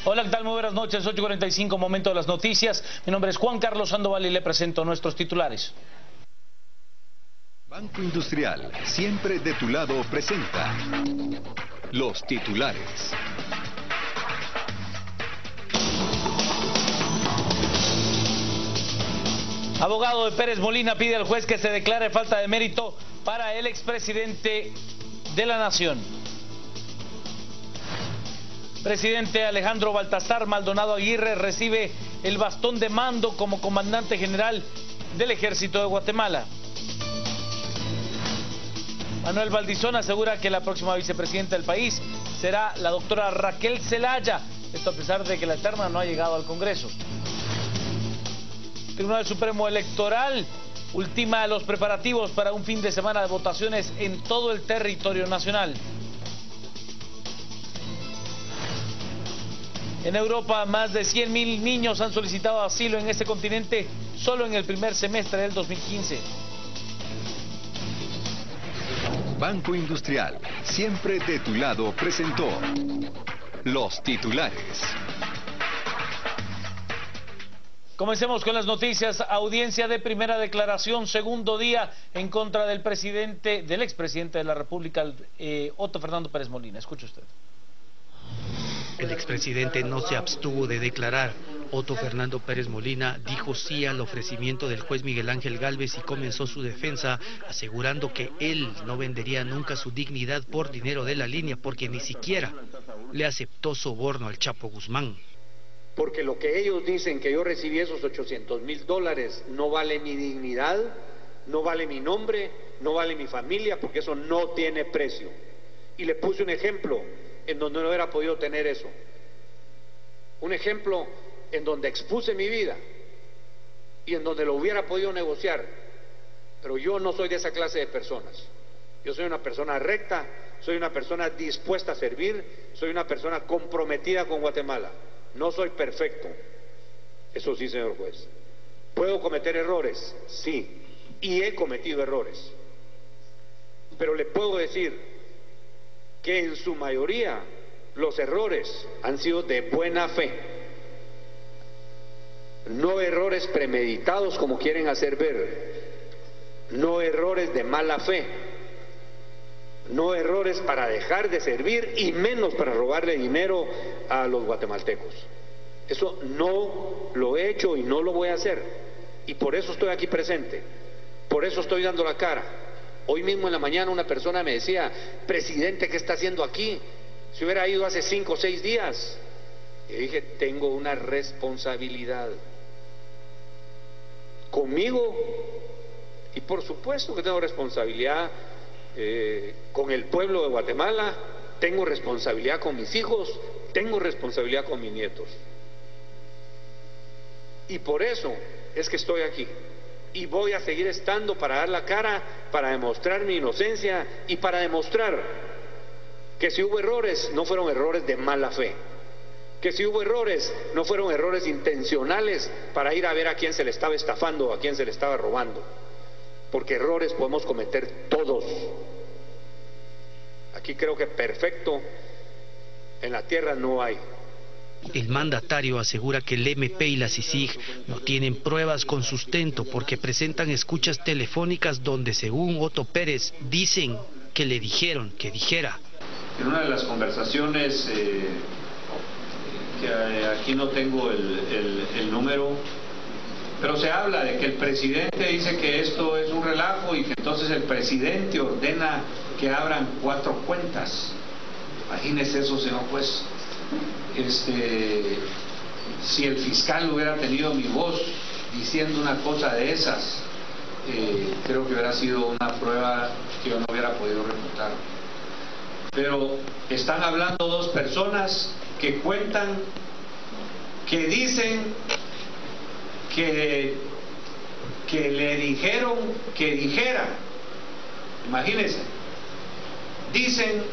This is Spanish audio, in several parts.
Hola, ¿qué tal? Muy buenas noches, 8:45, momento de las noticias. Mi nombre es Juan Carlos Sandoval y le presento nuestros titulares. Banco Industrial, siempre de tu lado, presenta los titulares. Abogado de Pérez Molina pide al juez que se declare falta de mérito para el expresidente de la Nación. Presidente Alejandro Baltasar Maldonado Aguirre recibe el bastón de mando como comandante general del Ejército de Guatemala. Manuel Valdizón asegura que la próxima vicepresidenta del país será la doctora Raquel Zelaya, esto a pesar de que la terna no ha llegado al Congreso. El Tribunal Supremo Electoral ultima los preparativos para un fin de semana de votaciones en todo el territorio nacional. En Europa, más de 100.000 niños han solicitado asilo en este continente solo en el primer semestre del 2015. Banco Industrial, siempre de tu lado, presentó los titulares. Comencemos con las noticias. Audiencia de primera declaración, segundo día en contra del expresidente de la República, Otto Fernando Pérez Molina. Escuche usted. El expresidente no se abstuvo de declarar. Otto Fernando Pérez Molina dijo sí al ofrecimiento del juez Miguel Ángel Gálvez y comenzó su defensa asegurando que él no vendería nunca su dignidad por dinero de la línea porque ni siquiera le aceptó soborno al Chapo Guzmán. Porque lo que ellos dicen que yo recibí esos $800,000 no vale mi dignidad, no vale mi nombre, no vale mi familia, porque eso no tiene precio. Y le puse un ejemplo en donde no hubiera podido tener eso. Un ejemplo en donde expuse mi vida y en donde lo hubiera podido negociar. Pero yo no soy de esa clase de personas. Yo soy una persona recta, soy una persona dispuesta a servir, soy una persona comprometida con Guatemala. No soy perfecto, eso sí, señor juez. ¿Puedo cometer errores? Sí, y he cometido errores. Pero le puedo decir que en su mayoría los errores han sido de buena fe, no errores premeditados como quieren hacer ver, no errores de mala fe, no errores para dejar de servir y menos para robarle dinero a los guatemaltecos. Eso no lo he hecho y no lo voy a hacer, y por eso estoy aquí presente, por eso estoy dando la cara. Hoy mismo en la mañana una persona me decía: presidente, ¿qué está haciendo aquí? Si hubiera ido hace 5 o 6 días. Y dije: tengo una responsabilidad conmigo y por supuesto que tengo responsabilidad con el pueblo de Guatemala, tengo responsabilidad con mis hijos, tengo responsabilidad con mis nietos. Y por eso es que estoy aquí. Y voy a seguir estando para dar la cara, para demostrar mi inocencia y para demostrar que si hubo errores, no fueron errores de mala fe. Que si hubo errores, no fueron errores intencionales para ir a ver a quién se le estaba estafando o a quién se le estaba robando. Porque errores podemos cometer todos. Aquí creo que perfecto en la tierra no hay. El mandatario asegura que el MP y la CICIG no tienen pruebas con sustento porque presentan escuchas telefónicas donde, según Otto Pérez, dicen que le dijeron que dijera. En una de las conversaciones, que aquí no tengo el número, pero se habla de que el presidente dice que esto es un relajo y que entonces el presidente ordena que abran 4 cuentas. Imagínese eso, señor juez. Si el fiscal hubiera tenido mi voz diciendo una cosa de esas, creo que hubiera sido una prueba que yo no hubiera podido refutar. Pero están hablando 2 personas que cuentan, que dicen que le dijeron que dijera. Imagínense, dicen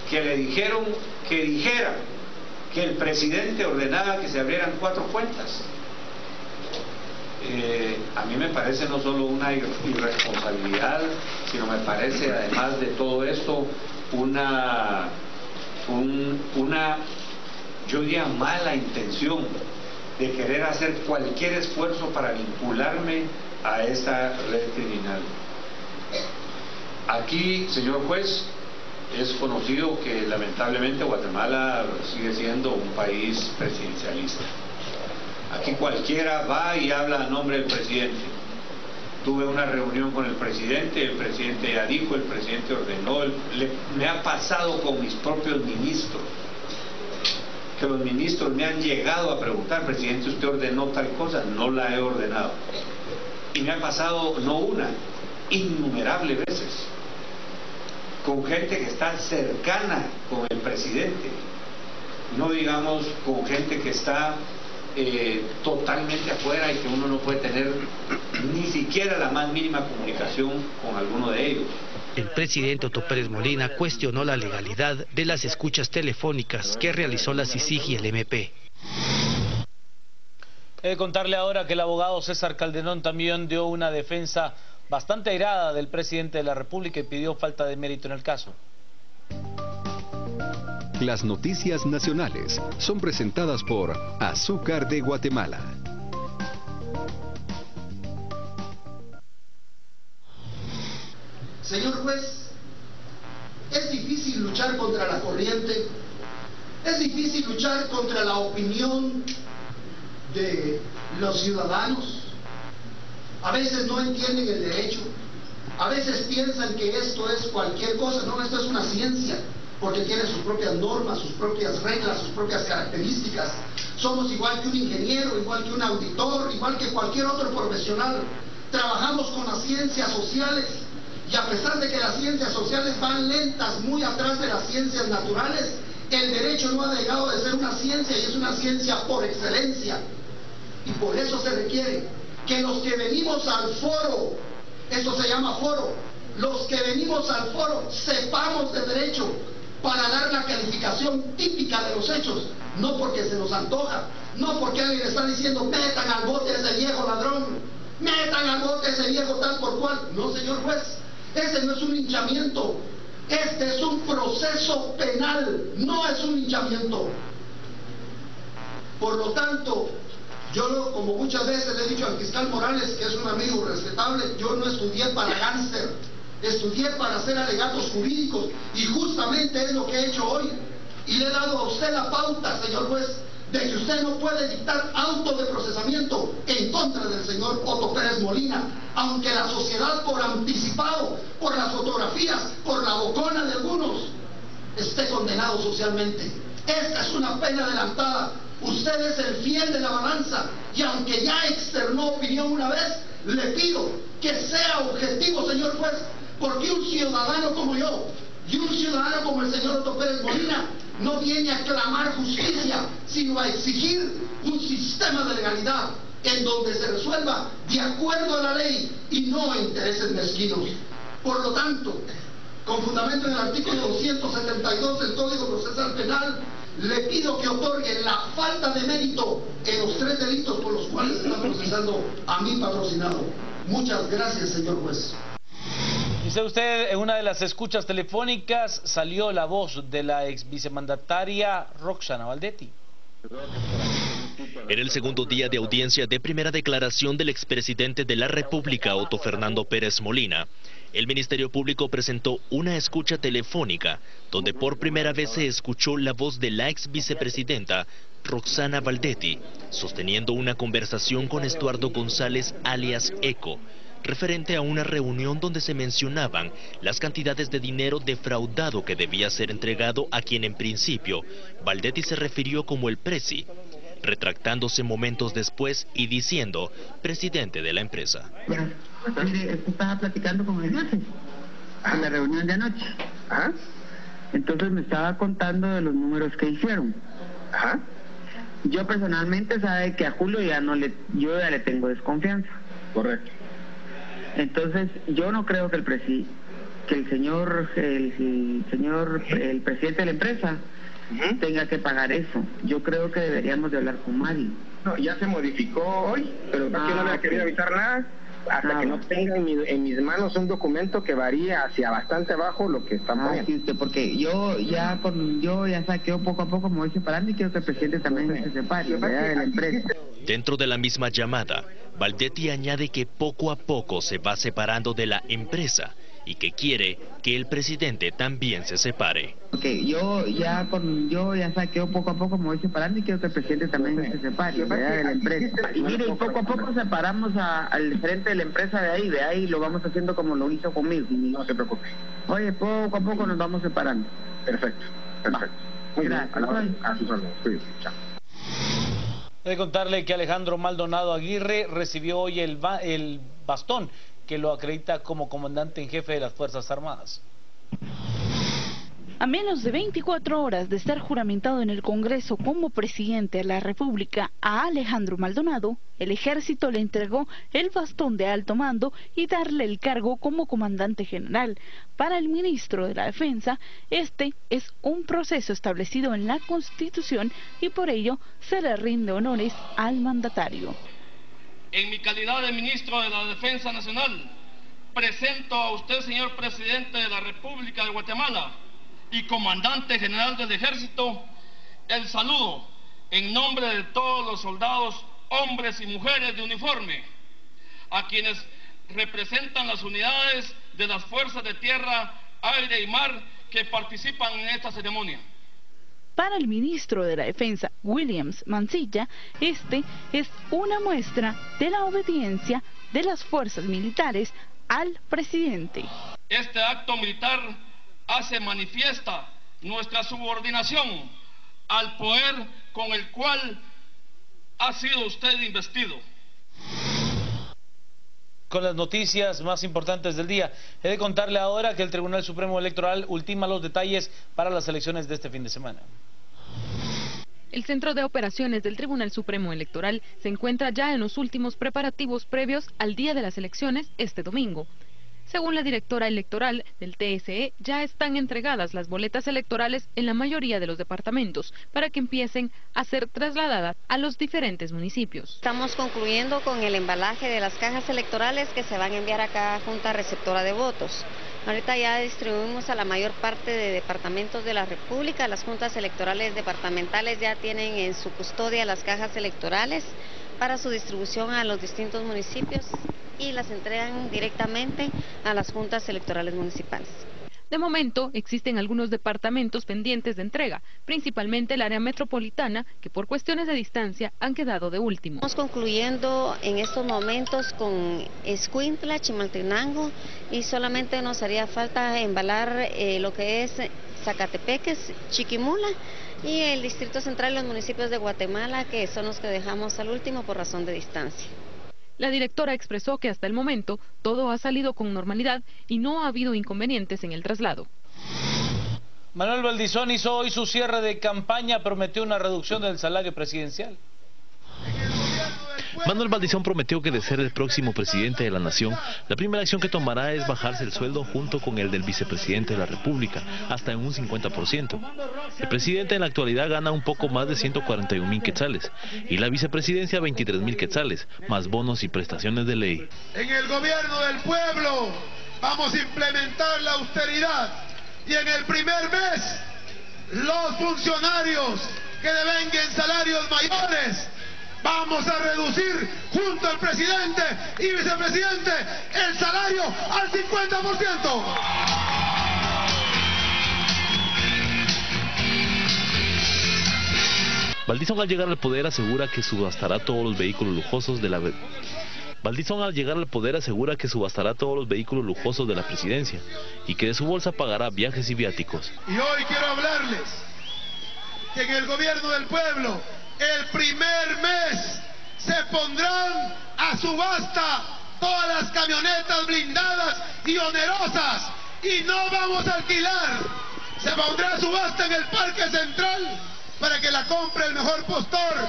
que le dijeron que dijera que el presidente ordenaba que se abrieran 4 cuentas. A mí me parece no solo una irresponsabilidad, sino me parece, además de todo esto, una yo diría mala intención de querer hacer cualquier esfuerzo para vincularme a esta red criminal. Aquí, señor juez, es conocido que lamentablemente Guatemala sigue siendo un país presidencialista. Aquí cualquiera va y habla a nombre del presidente. Tuve una reunión con el presidente ya dijo, el presidente ordenó, me ha pasado con mis propios ministros, que los ministros me han llegado a preguntar, presidente, ¿usted ordenó tal cosa? No la he ordenado. Y me ha pasado no una, innumerables veces, con gente que está cercana con el presidente, no digamos con gente que está totalmente afuera y que uno no puede tener ni siquiera la más mínima comunicación con alguno de ellos. El presidente Otto Pérez Molina cuestionó la legalidad de las escuchas telefónicas que realizó la CICIG y el MP. He de contarle ahora que el abogado César Calderón también dio una defensa bastante airada del presidente de la República y pidió falta de mérito en el caso. Las noticias nacionales son presentadas por Azúcar de Guatemala. Señor juez, es difícil luchar contra la corriente, es difícil luchar contra la opinión de los ciudadanos. A veces no entienden el derecho, a veces piensan que esto es cualquier cosa. No, esto es una ciencia, porque tiene sus propias normas, sus propias reglas, sus propias características. Somos igual que un ingeniero, igual que un auditor, igual que cualquier otro profesional. Trabajamos con las ciencias sociales, y a pesar de que las ciencias sociales van lentas, muy atrás de las ciencias naturales, el derecho no ha dejado de ser una ciencia, y es una ciencia por excelencia. Y por eso se requiere que los que venimos al foro, esto se llama foro, los que venimos al foro sepamos de derecho para dar la calificación típica de los hechos, no porque se nos antoja, no porque alguien está diciendo metan al bote a ese viejo ladrón, metan al bote a ese viejo tal por cual. No, señor juez, ese no es un linchamiento, este es un proceso penal, no es un linchamiento. Por lo tanto, yo, como muchas veces le he dicho al fiscal Morales, que es un amigo respetable, yo no estudié para gánster, estudié para hacer alegatos jurídicos, y justamente es lo que he hecho hoy. Y le he dado a usted la pauta, señor juez, de que usted no puede dictar auto de procesamiento en contra del señor Otto Pérez Molina, aunque la sociedad, por anticipado, por las fotografías, por la bocona de algunos, esté condenado socialmente. Esta es una pena adelantada. Usted es el fiel de la balanza, y aunque ya externó opinión una vez, le pido que sea objetivo, señor juez, porque un ciudadano como yo y un ciudadano como el señor Otto Pérez Molina no viene a clamar justicia, sino a exigir un sistema de legalidad en donde se resuelva de acuerdo a la ley y no a intereses mezquinos. Por lo tanto, con fundamento en el artículo 272 del Código Procesal Penal, le pido que otorgue la falta de mérito en los 3 delitos por los cuales está procesando a mi patrocinado. Muchas gracias, señor juez. Dice usted, en una de las escuchas telefónicas salió la voz de la ex vicemandataria Roxana Valdetti. En el segundo día de audiencia de primera declaración del expresidente de la República, Otto Fernando Pérez Molina, el Ministerio Público presentó una escucha telefónica donde por primera vez se escuchó la voz de la ex vicepresidenta Roxana Valdetti, sosteniendo una conversación con Estuardo González alias Eco, referente a una reunión donde se mencionaban las cantidades de dinero defraudado que debía ser entregado a quien en principio Valdetti se refirió como el presi, retractándose momentos después y diciendo presidente de la empresa. Mire, estaba platicando con el jefe en la reunión de anoche. Ajá. Entonces me estaba contando de los números que hicieron. Ajá. Yo personalmente sabe que a Julio yo ya le tengo desconfianza. Correcto. Entonces yo no creo que el presidente de la empresa tenga que pagar eso. Yo creo que deberíamos de hablar con Mari. No, ya se modificó hoy, pero ¿por qué no le ha querido avisar nada? hasta que no tenga en mis manos un documento que varía hacia bastante abajo lo que están poniendo. Sí, usted, porque yo ya saqueo poco a poco, me voy separando y quiero que el presidente también se separe, ¿verdad?, de la empresa. Dentro de la misma llamada, Valdetti añade que poco a poco se va separando de la empresa y que quiere que el presidente también se separe. Porque yo ya saqueo poco a poco, me voy separando y quiero que el presidente también se separe, ¿verdad?, de la empresa. Y mire, y poco a poco separamos al gerente de la empresa de ahí lo vamos haciendo como lo hizo conmigo. No se preocupe. Oye, poco a poco nos vamos separando. Perfecto. Gracias. Así son. Chao. He de contarle que Alejandro Maldonado Aguirre recibió hoy el bastón que lo acredita como comandante en jefe de las Fuerzas Armadas. A menos de 24 horas de estar juramentado en el Congreso como presidente de la República a Alejandro Maldonado, el Ejército le entregó el bastón de alto mando y darle el cargo como comandante general. Para el ministro de la Defensa, este es un proceso establecido en la Constitución y por ello se le rinde honores al mandatario. En mi calidad de ministro de la Defensa Nacional, presento a usted, señor presidente de la República de Guatemala y comandante general del Ejército, el saludo en nombre de todos los soldados, hombres y mujeres de uniforme, a quienes representan las unidades de las fuerzas de tierra, aire y mar que participan en esta ceremonia. Para el ministro de la Defensa, Williams Mancilla, este es una muestra de la obediencia de las fuerzas militares al presidente. Este acto militar hace manifiesta nuestra subordinación al poder con el cual ha sido usted investido. Con las noticias más importantes del día, he de contarle ahora que el Tribunal Supremo Electoral ultima los detalles para las elecciones de este fin de semana. El Centro de Operaciones del Tribunal Supremo Electoral se encuentra ya en los últimos preparativos previos al día de las elecciones este domingo. Según la directora electoral del TSE, ya están entregadas las boletas electorales en la mayoría de los departamentos para que empiecen a ser trasladadas a los diferentes municipios. Estamos concluyendo con el embalaje de las cajas electorales que se van a enviar a cada junta receptora de votos. Ahorita ya distribuimos a la mayor parte de departamentos de la República. Las juntas electorales departamentales ya tienen en su custodia las cajas electorales para su distribución a los distintos municipios y las entregan directamente a las juntas electorales municipales. De momento, existen algunos departamentos pendientes de entrega, principalmente el área metropolitana, que por cuestiones de distancia han quedado de último. Estamos concluyendo en estos momentos con Escuintla, Chimaltenango, y solamente nos haría falta embalar lo que es Zacatepeques, Chiquimula, y el Distrito Central y los municipios de Guatemala, que son los que dejamos al último por razón de distancia. La directora expresó que hasta el momento todo ha salido con normalidad y no ha habido inconvenientes en el traslado. Manuel Valdizón hizo hoy su cierre de campaña, prometió una reducción del salario presidencial. Manuel Valdizón prometió que de ser el próximo presidente de la nación, la primera acción que tomará es bajarse el sueldo junto con el del vicepresidente de la República, hasta en un 50%. El presidente en la actualidad gana un poco más de 141.000 quetzales y la vicepresidencia 23.000 quetzales, más bonos y prestaciones de ley. En el gobierno del pueblo vamos a implementar la austeridad y en el primer mes los funcionarios que devenguen salarios mayores vamos a reducir junto al presidente y vicepresidente el salario al 50%. Valdizón al llegar al poder asegura que subastará todos los vehículos lujosos de la presidencia y que de su bolsa pagará viajes y viáticos. Y hoy quiero hablarles que en el gobierno del pueblo el primer mes se pondrán a subasta todas las camionetas blindadas y onerosas y no vamos a alquilar. Se pondrá a subasta en el Parque Central para que la compre el mejor postor,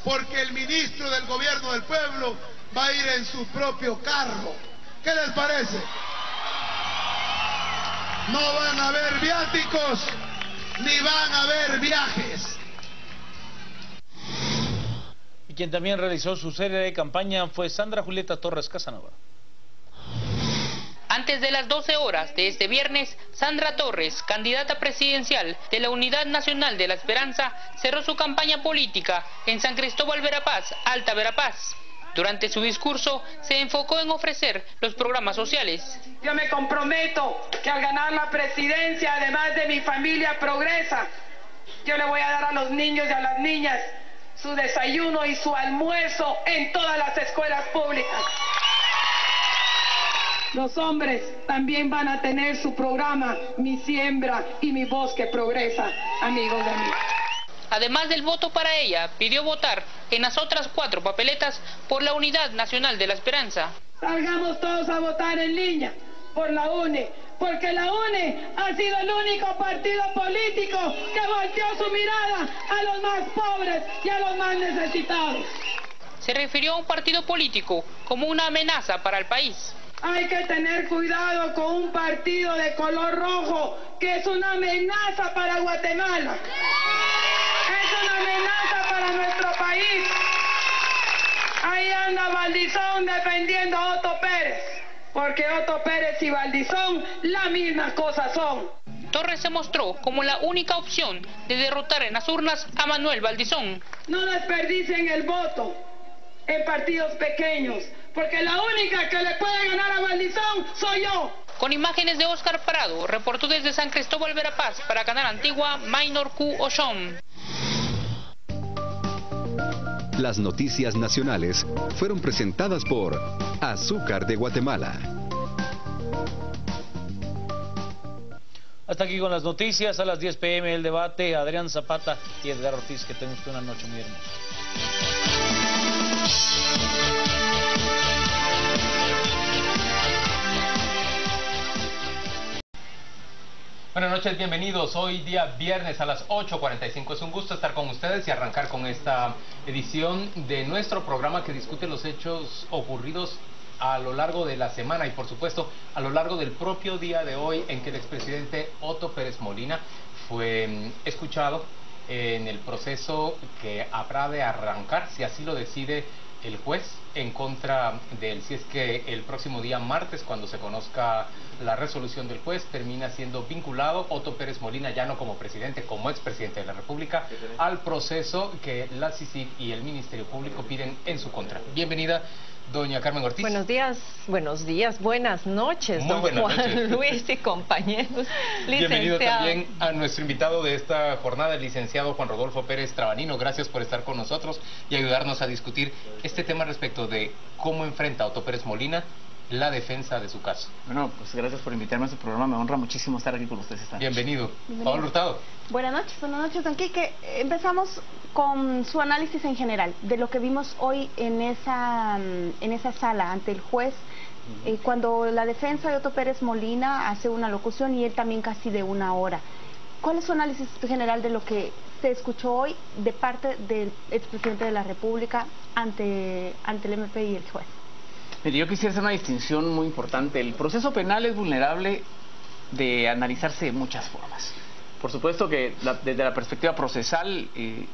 porque el ministro del gobierno del pueblo va a ir en su propio carro. ¿Qué les parece? No van a haber viáticos ni van a haber viajes. Y quien también realizó su serie de campaña fue Sandra Julieta Torres Casanova. Antes de las 12 horas de este viernes, Sandra Torres, candidata presidencial de la Unidad Nacional de la Esperanza, cerró su campaña política en San Cristóbal Verapaz, Alta Verapaz. Durante su discurso se enfocó en ofrecer los programas sociales. Yo me comprometo que al ganar la presidencia, además de mi familia Progresa, yo le voy a dar a los niños y a las niñas su desayuno y su almuerzo en todas las escuelas públicas. Los hombres también van a tener su programa Mi Siembra y Mi Bosque Progresa, amigos de mí. Además del voto para ella, pidió votar en las otras 4 papeletas por la Unidad Nacional de la Esperanza. Salgamos todos a votar en línea por la UNE, porque la UNE ha sido el único partido político que volteó su mirada a los más pobres y a los más necesitados. Se refirió a un partido político como una amenaza para el país. Hay que tener cuidado con un partido de color rojo que es una amenaza para Guatemala. Es una amenaza para nuestro país. Ahí anda Valdizón defendiendo a Otto Pérez, porque Otto Pérez y Valdizón la misma cosa son. Torres se mostró como la única opción de derrotar en las urnas a Manuel Valdizón. No desperdicien el voto en partidos pequeños, porque la única que le puede ganar a Valdizón soy yo. Con imágenes de Oscar Prado, reportó desde San Cristóbal Verapaz para Canal Antigua, Minor Q. Oshom. Las noticias nacionales fueron presentadas por Azúcar de Guatemala. Hasta aquí con las noticias. A las 10 p.m. el debate. Adrián Zapata y Edgar Ortiz. Que tengan una noche muy hermosa. Buenas noches, bienvenidos. Hoy día viernes a las 8:45. Es un gusto estar con ustedes y arrancar con esta edición de nuestro programa que discute los hechos ocurridos a lo largo de la semana y por supuesto a lo largo del propio día de hoy en que el expresidente Otto Pérez Molina fue escuchado en el proceso que habrá de arrancar, si así lo decide el juez, en contra de él. Si es que el próximo día martes, cuando se conozca la resolución del juez, termina siendo vinculado Otto Pérez Molina, ya no como presidente, como expresidente de la República, al proceso que la CICIG y el Ministerio Público piden en su contra. Bienvenida, doña Carmen Ortiz. Buenos días, buenas noches, don Juan Luis y compañeros. Bienvenido también a nuestro invitado de esta jornada, el licenciado Juan Rodolfo Pérez Trabanino. Gracias por estar con nosotros y ayudarnos a discutir este tema respecto de cómo enfrenta Otto Pérez Molina la defensa de su caso. Bueno, pues gracias por invitarme a este programa, me honra muchísimo estar aquí con ustedes esta noche. Bienvenido. Pablo Hurtado. Buenas noches, don Quique. Empezamos con su análisis en general de lo que vimos hoy en esa sala ante el juez, cuando la defensa de Otto Pérez Molina hace una locución y él también casi de 1 hora. ¿Cuál es su análisis general de lo que se escuchó hoy de parte del expresidente de la República ante el MP y el juez? Mire, yo quisiera hacer una distinción muy importante. El proceso penal es vulnerable de analizarse de muchas formas. Por supuesto que desde la perspectiva procesal y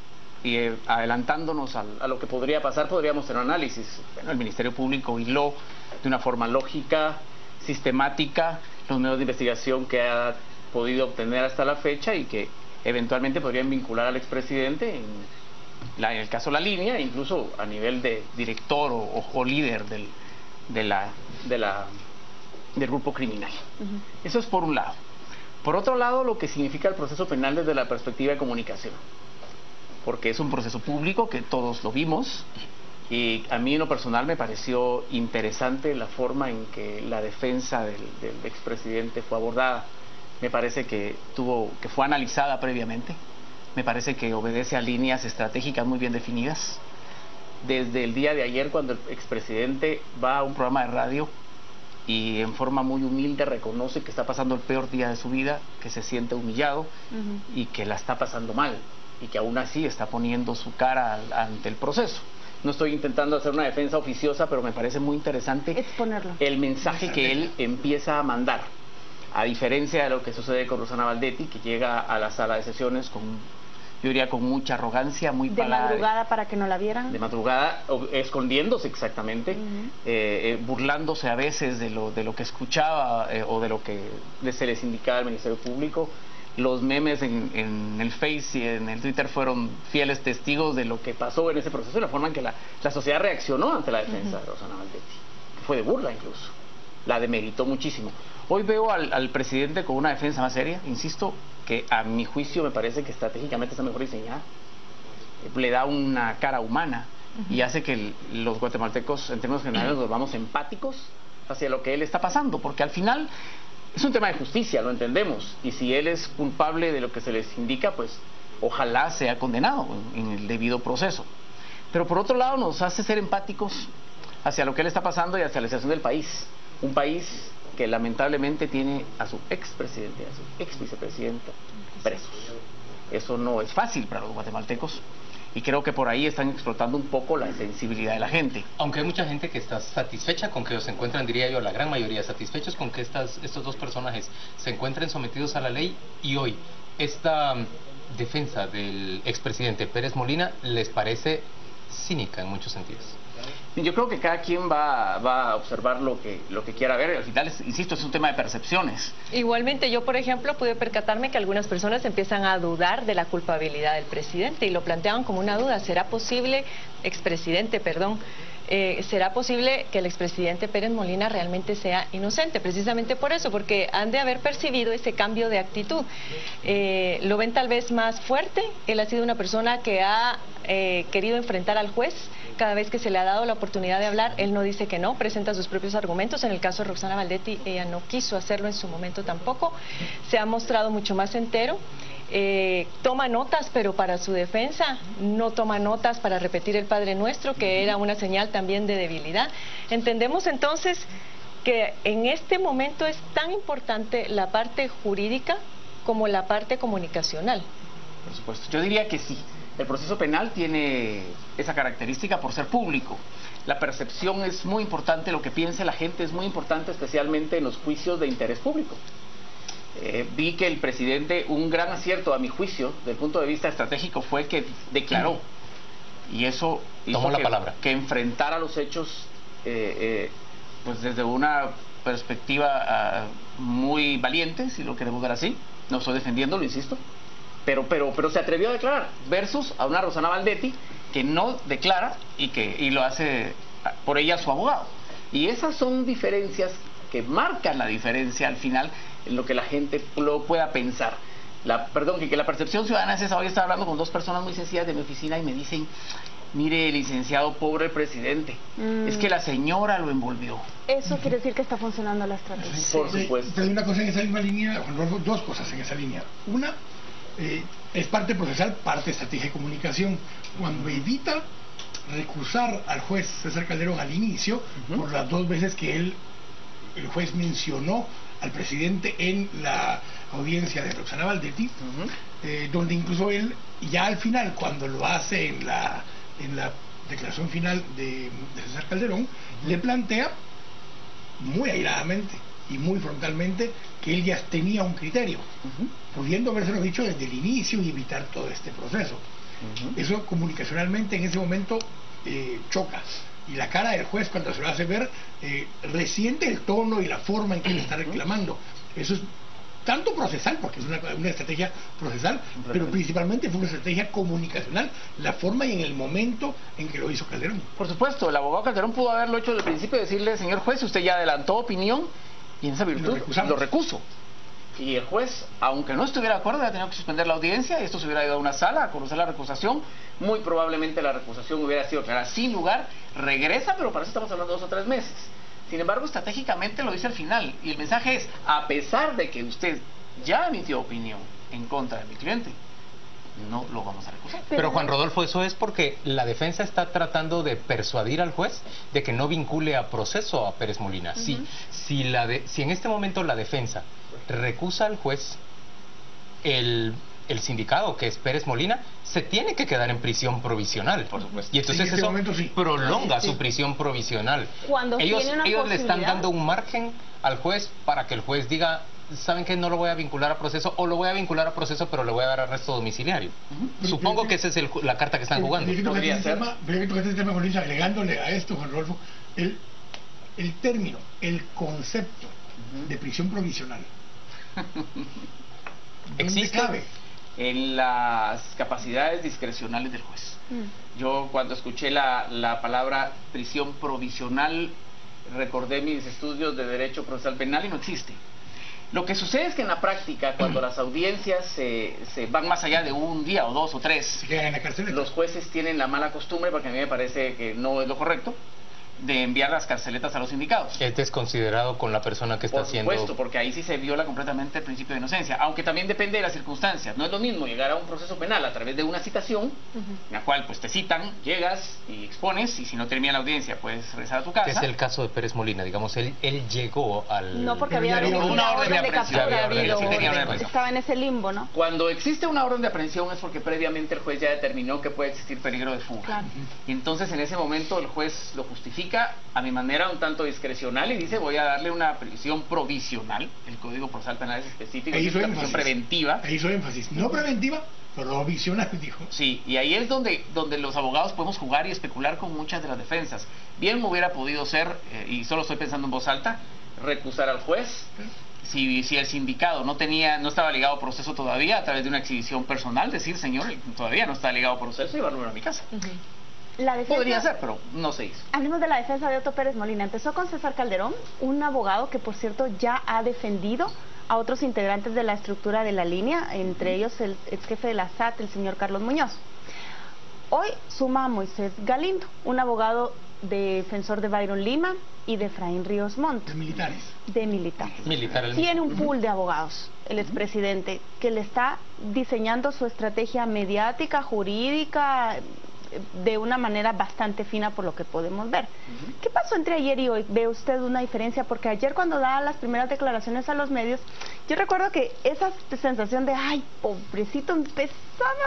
adelantándonos a lo que podría pasar, podríamos tener un análisis. Bueno, el Ministerio Público hiló de una forma lógica, sistemática, los medios de investigación que ha podido obtener hasta la fecha y que eventualmente podrían vincular al expresidente en el caso La Línea, incluso a nivel de director o líder del grupo criminal. Eso es por un lado. Por otro lado, lo que significa el proceso penal desde la perspectiva de comunicación, porque es un proceso público que todos lo vimos, y a mí en lo personal me pareció interesante la forma en que la defensa del expresidente fue abordada. Me parece que fue analizada previamente, me parece que obedece a líneas estratégicas muy bien definidas. Desde el día de ayer, cuando el expresidente va a un programa de radio y en forma muy humilde reconoce que está pasando el peor día de su vida, que se siente humillado y que la está pasando mal y que aún así está poniendo su cara ante el proceso. No estoy intentando hacer una defensa oficiosa, pero me parece muy interesante el mensaje que él empieza a mandar, a diferencia de lo que sucede con Rosana Valdetti, que llega a la sala de sesiones con yo diría con mucha arrogancia, muy de madrugada para que no la vieran. De madrugada, escondiéndose exactamente, burlándose a veces de lo que escuchaba o de lo que se les indicaba al Ministerio Público. Los memes en el Face y en el Twitter fueron fieles testigos de lo que pasó en ese proceso y la forma en que la sociedad reaccionó ante la defensa de Roxana Valdetti, que fue de burla incluso, la demeritó muchísimo. Hoy veo al presidente con una defensa más seria, insisto, que a mi juicio me parece que estratégicamente está mejor diseñada, le da una cara humana y hace que los guatemaltecos en términos generales nos vamos empáticos hacia lo que él está pasando, porque al final es un tema de justicia, lo entendemos, y si él es culpable de lo que se les indica, pues ojalá sea condenado en el debido proceso. Pero por otro lado nos hace ser empáticos hacia lo que él está pasando y hacia la situación del país, un país que lamentablemente tiene a su expresidente, a su ex vicepresidenta presos. Eso no es fácil para los guatemaltecos y creo que por ahí están explotando un poco la sensibilidad de la gente. Aunque hay mucha gente que está satisfecha con que se encuentran, diría yo, la gran mayoría satisfechos con que estos dos personajes se encuentren sometidos a la ley, y hoy esta defensa del expresidente Pérez Molina les parece cínica en muchos sentidos. Yo creo que cada quien va a observar lo que quiera ver. Al final, insisto, es un tema de percepciones. Igualmente, yo, por ejemplo, pude percatarme que algunas personas empiezan a dudar de la culpabilidad del presidente y lo planteaban como una duda. ¿Será posible, será posible que el expresidente Pérez Molina realmente sea inocente? Precisamente por eso, porque han de haber percibido ese cambio de actitud. Lo ven tal vez más fuerte. Él ha sido una persona que ha querido enfrentar al juez. Cada vez que se le ha dado la oportunidad de hablar, él no dice que no, presenta sus propios argumentos. En el caso de Roxana Valdetti, ella no quiso hacerlo en su momento tampoco. Se ha mostrado mucho más entero. Toma notas, pero para su defensa no toma notas para repetir el Padre Nuestro, que era una señal también de debilidad. Entendemos entonces que en este momento es tan importante la parte jurídica como la parte comunicacional. Por supuesto, yo diría que sí. El proceso penal tiene esa característica por ser público. La percepción es muy importante, lo que piense la gente es muy importante, especialmente en los juicios de interés público. Vi que el presidente, un gran acierto a mi juicio, desde el punto de vista estratégico, fue que declaró. Y eso hizo que enfrentara los hechos pues desde una perspectiva muy valiente, si lo queremos ver así. No estoy defendiéndolo, insisto. Pero se atrevió a declarar, versus a una Roxana Valdetti que no declara y lo hace por ella su abogado. Y esas son diferencias que marcan la diferencia al final en lo que la gente lo pueda pensar. Que la percepción ciudadana es esa. Hoy estaba hablando con dos personas muy sencillas de mi oficina y me dicen: mire, licenciado, pobre el presidente, es que la señora lo envolvió. Eso quiere decir que está funcionando la estrategia. Por supuesto. Hay una cosa en esa misma línea, Juan Rodolfo, dos cosas en esa línea. Una, es parte procesal, parte estrategia de comunicación. Cuando evita recusar al juez César Calderón al inicio, por las dos veces que el juez mencionó al presidente en la audiencia de Roxana Valdetti, donde incluso él, ya al final, cuando lo hace en la declaración final de César Calderón, le plantea muy airadamente y muy frontalmente que él ya tenía un criterio, pudiendo habérselo dicho desde el inicio y evitar todo este proceso. Eso comunicacionalmente en ese momento choca, y la cara del juez cuando se lo hace ver resiente el tono y la forma en que le está reclamando. Eso es tanto procesal, porque es una estrategia procesal, pero principalmente fue una estrategia comunicacional, la forma y en el momento en que lo hizo Calderón. Por supuesto, el abogado Calderón pudo haberlo hecho desde el principio y decirle: señor juez, usted ya adelantó opinión y en esa virtud lo recuso. Y el juez, aunque no estuviera de acuerdo, había tenido que suspender la audiencia y esto se hubiera ido a una sala a conocer la recusación. Muy probablemente la recusación hubiera sido clara sin lugar, regresa, pero para eso estamos hablando de 2 o 3 meses. Sin embargo, estratégicamente lo dice al final, y el mensaje es: a pesar de que usted ya emitió opinión en contra de mi cliente, no lo vamos a recusar. Pero Juan Rodolfo, eso es porque la defensa está tratando de persuadir al juez de que no vincule a proceso a Pérez Molina. Si en este momento la defensa recusa al juez, el sindicado, que es Pérez Molina, se tiene que quedar en prisión provisional. Por supuesto. Y entonces eso prolonga su prisión provisional. Cuando ellos tiene una le están dando un margen al juez para que el juez diga: ¿saben qué? No lo voy a vincular a proceso, o lo voy a vincular a proceso, pero le voy a dar arresto domiciliario. Supongo que esa es la carta que están jugando. Podría ser. Agregándole a esto, Juan Rodolfo, el término, el concepto de prisión provisional. ¿Existe? Cabe? En las capacidades discrecionales del juez. Yo cuando escuché la palabra prisión provisional recordé mis estudios de Derecho Procesal Penal y no existe. Lo que sucede es que en la práctica, cuando las audiencias se van más allá de un día o dos o tres, los jueces tienen la mala costumbre, porque a mí me parece que no es lo correcto, de enviar las carceletas a los indicados. Es desconsiderado con la persona que está haciendo... Por supuesto, porque ahí sí se viola completamente el principio de inocencia, aunque también depende de las circunstancias. No es lo mismo llegar a un proceso penal a través de una citación, en la cual pues te citan, llegas y expones, y si no termina la audiencia puedes regresar a tu casa. Que es el caso de Pérez Molina, digamos, él llegó al... No, porque había una orden de captura, estaba en ese limbo, ¿no? Cuando existe una orden de aprehensión es porque previamente el juez ya determinó que puede existir peligro de fuga. Claro. Y entonces en ese momento el juez lo justifica a mi manera un tanto discrecional y dice voy a darle una prisión provisional. El Código Procesal Penal es específico, es una prisión preventiva. Ahí hizo énfasis, no preventiva, provisional, dijo. Sí, y ahí es donde los abogados podemos jugar y especular con muchas de las defensas. Bien me hubiera podido ser, y solo estoy pensando en voz alta, recusar al juez. Si el sindicado no estaba ligado a proceso todavía, a través de una exhibición personal, decir, señor, todavía no está ligado a proceso, y llevarlo a mi casa. La defensa, podría ser, pero no se hizo. Hablemos de la defensa de Otto Pérez Molina. Empezó con César Calderón, un abogado que por cierto ya ha defendido a otros integrantes de la estructura de la línea, entre ellos el ex jefe de la SAT, el señor Carlos Muñoz. Hoy suma a Moisés Galindo, un abogado defensor de Byron Lima y de Efraín Ríos Montt. De militares. De militares. Tiene un pool de abogados, el expresidente, que le está diseñando su estrategia mediática, jurídica, de una manera bastante fina por lo que podemos ver. ¿Qué pasó entre ayer y hoy? ¿Ve usted una diferencia? Porque ayer cuando daba las primeras declaraciones a los medios, yo recuerdo que esa sensación de ay, pobrecito, empezaba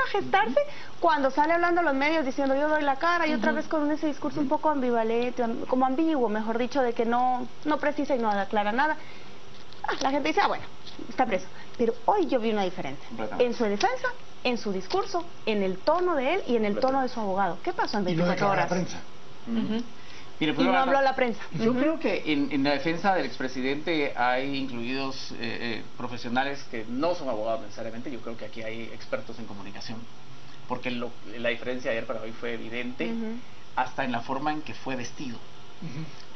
a gestarse cuando sale hablando a los medios diciendo yo doy la cara y otra vez con ese discurso un poco ambivalente, como ambiguo, mejor dicho, de que no precisa y no aclara nada. La gente dice, bueno, está preso. Pero hoy yo vi una diferencia en su defensa, en su discurso, en el tono de él y en el tono de su abogado. ¿Qué pasó en 24 horas? La prensa. Mire, y no habló a la prensa. Yo creo que en la defensa del expresidente hay incluidos profesionales que no son abogados necesariamente. Yo creo que aquí hay expertos en comunicación, porque la diferencia de ayer para hoy fue evidente, hasta en la forma en que fue vestido.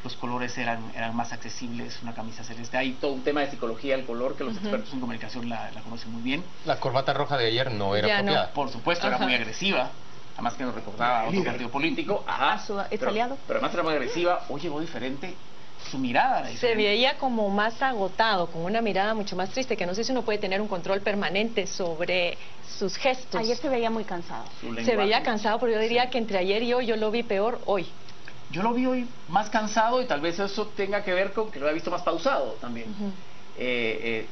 Los colores eran más accesibles, una camisa celeste. Hay todo un tema de psicología del color que los expertos en comunicación la conocen muy bien. La corbata roja de ayer no era apropiada. Por supuesto, era muy agresiva. Además que nos recordaba a otro partido político. A su aliado. Pero además era muy agresiva. Hoy llegó diferente. Su mirada se veía como más agotado, con una mirada mucho más triste, que no sé si uno puede tener un control permanente sobre sus gestos. Ayer se veía muy cansado. Se veía cansado, pero yo diría que entre ayer y hoy yo lo vi peor hoy. Yo lo vi hoy más cansado y tal vez eso tenga que ver con que lo había visto más pausado también.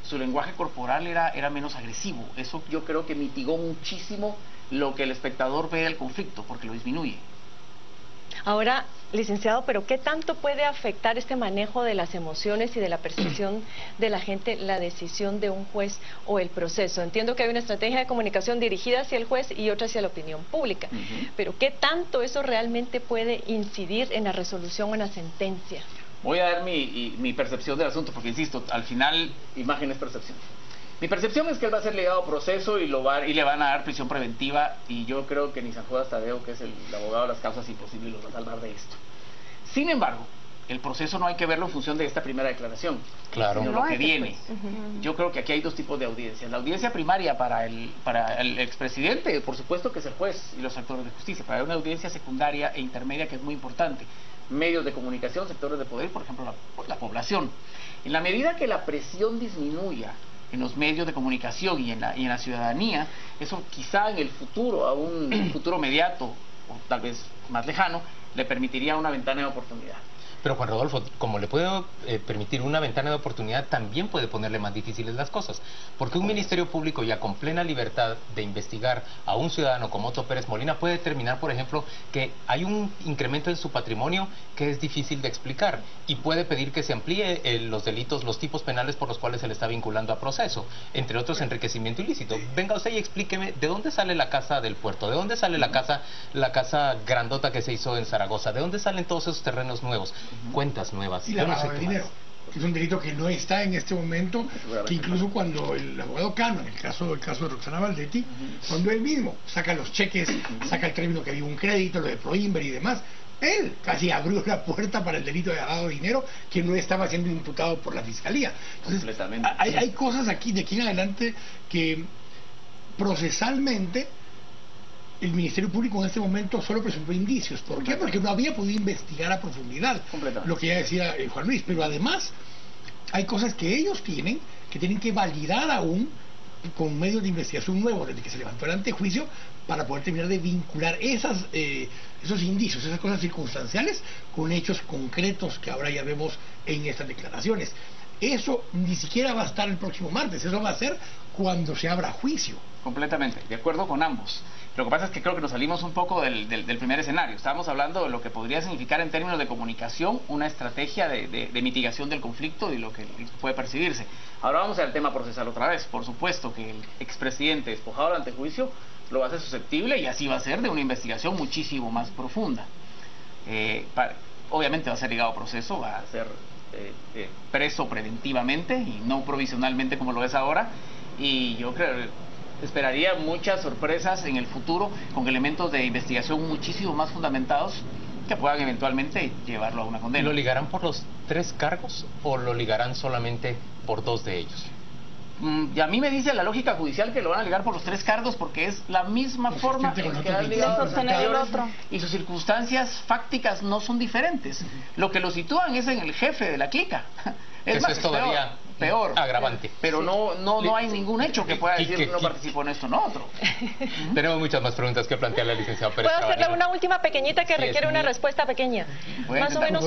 Su lenguaje corporal era menos agresivo. Eso yo creo que mitigó muchísimo lo que el espectador ve del conflicto, porque lo disminuye. Ahora, licenciado, ¿pero qué tanto puede afectar este manejo de las emociones y de la percepción de la gente la decisión de un juez o el proceso? Entiendo que hay una estrategia de comunicación dirigida hacia el juez y otra hacia la opinión pública, pero ¿qué tanto eso realmente puede incidir en la resolución o en la sentencia? Voy a dar mi percepción del asunto, porque insisto, al final, imagen es percepción. Mi percepción es que él va a ser ligado a proceso y le van a dar prisión preventiva, y yo creo que ni San Judas Tadeo, que es el abogado de las causas imposibles, los va a salvar de esto. Sin embargo, el proceso no hay que verlo en función de esta primera declaración, sino lo que viene. Yo creo que aquí hay dos tipos de audiencias. La audiencia primaria para el expresidente, por supuesto que es el juez y los actores de justicia, pero hay una audiencia secundaria e intermedia que es muy importante. Medios de comunicación, sectores de poder, por ejemplo, la población. En la medida que la presión disminuya en los medios de comunicación y en la ciudadanía, eso quizá en el futuro, a un futuro inmediato o tal vez más lejano, le permitiría una ventana de oportunidad. Pero Juan Rodolfo, como le puedo permitir una ventana de oportunidad, también puede ponerle más difíciles las cosas. Porque un Ministerio Público ya con plena libertad de investigar a un ciudadano como Otto Pérez Molina puede determinar, por ejemplo, que hay un incremento en su patrimonio que es difícil de explicar y puede pedir que se amplíe los delitos, los tipos penales por los cuales se le está vinculando a proceso, entre otros enriquecimiento ilícito. Venga usted y explíqueme de dónde sale la casa del puerto, de dónde sale la casa grandota que se hizo en Zaragoza, de dónde salen todos esos terrenos nuevos, cuentas nuevas. Y lavado de dinero, que es un delito que no está en este momento, que incluso cuando el abogado Cano, en el caso de Roxana Valdetti, cuando él mismo saca los cheques, saca el término que había un crédito, lo de Proinver y demás, él casi abrió la puerta para el delito de lavado de dinero que no estaba siendo imputado por la fiscalía. Entonces, hay cosas aquí de aquí en adelante que procesalmente el Ministerio Público en este momento solo presentó indicios. ¿Por qué? Porque no había podido investigar a profundidad lo que ya decía Juan Luis, pero además hay cosas que ellos tienen que validar aún con medios de investigación nuevos desde que se levantó el antejuicio para poder terminar de vincular esos indicios, esas cosas circunstanciales con hechos concretos que ahora ya vemos en estas declaraciones. Eso ni siquiera va a estar el próximo martes, eso va a ser cuando se abra juicio. Completamente, de acuerdo con ambos. Lo que pasa es que creo que nos salimos un poco del primer escenario. Estábamos hablando de lo que podría significar en términos de comunicación una estrategia de mitigación del conflicto y lo que puede percibirse. Ahora vamos al tema procesal otra vez. Por supuesto que el expresidente despojado del antejuicio lo va a hacer susceptible y así va a ser de una investigación muchísimo más profunda. Obviamente va a ser ligado a proceso, va a ser preso preventivamente y no provisionalmente como lo es ahora. Y yo esperaría muchas sorpresas en el futuro con elementos de investigación muchísimo más fundamentados que puedan eventualmente llevarlo a una condena. ¿Lo ligarán por los 3 cargos o lo ligarán solamente por 2 de ellos? Y a mí me dice la lógica judicial que lo van a ligar por los 3 cargos porque es la misma forma en que han ligado el otro y sus circunstancias fácticas no son diferentes. Lo que lo sitúan es en el jefe de la clica. Eso es todavía peor, agravante. Pero no hay ningún hecho que pueda decir que no participó en esto, no otro. Tenemos muchas más preguntas que plantearle al licenciado Pérez. ¿Puedo hacerle una última pequeñita que requiere una respuesta pequeña? Más o menos,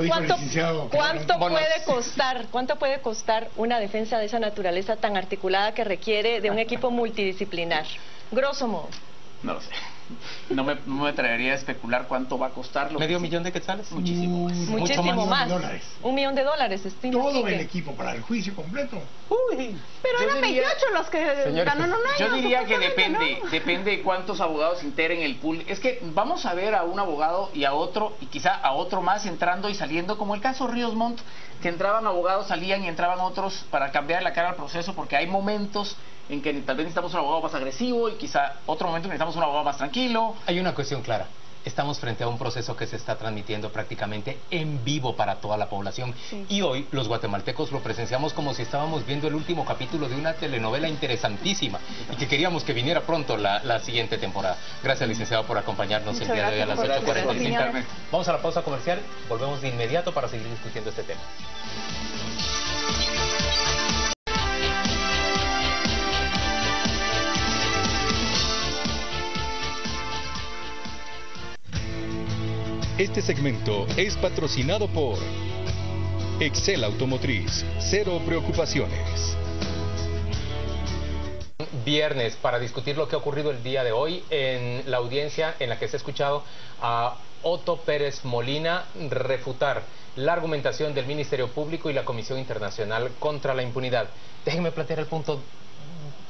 ¿cuánto puede costar una defensa de esa naturaleza tan articulada que requiere de un equipo multidisciplinar? Grosso modo. No lo sé. No me atrevería a especular cuánto va a costar. ¿Medio millón de quetzales? Muchísimo. Muchísimo más. $1 millón, estima. Todo el equipo para el juicio completo. Pero eran 28 los que ganan un año. Yo diría que depende de cuántos abogados integren el pool. Es que vamos a ver a un abogado y a otro, y quizá a otro más entrando y saliendo, como el caso Ríos Montt, que entraban abogados, salían y entraban otros para cambiar la cara al proceso, porque hay momentos en que tal vez necesitamos un abogado más agresivo y quizá otro momento necesitamos un abogado más tranquilo. Hay una cuestión clara. Estamos frente a un proceso que se está transmitiendo prácticamente en vivo para toda la población. Y hoy los guatemaltecos lo presenciamos como si estábamos viendo el último capítulo de una telenovela interesantísima y que queríamos que viniera pronto la siguiente temporada. Gracias, licenciado, por acompañarnos el día de hoy a las 8:45. Vamos a la pausa comercial, volvemos de inmediato para seguir discutiendo este tema. Este segmento es patrocinado por Excel Automotriz, cero preocupaciones. Viernes para discutir lo que ha ocurrido el día de hoy en la audiencia en la que se ha escuchado a Otto Pérez Molina refutar la argumentación del Ministerio Público y la Comisión Internacional contra la Impunidad. Déjenme plantear el punto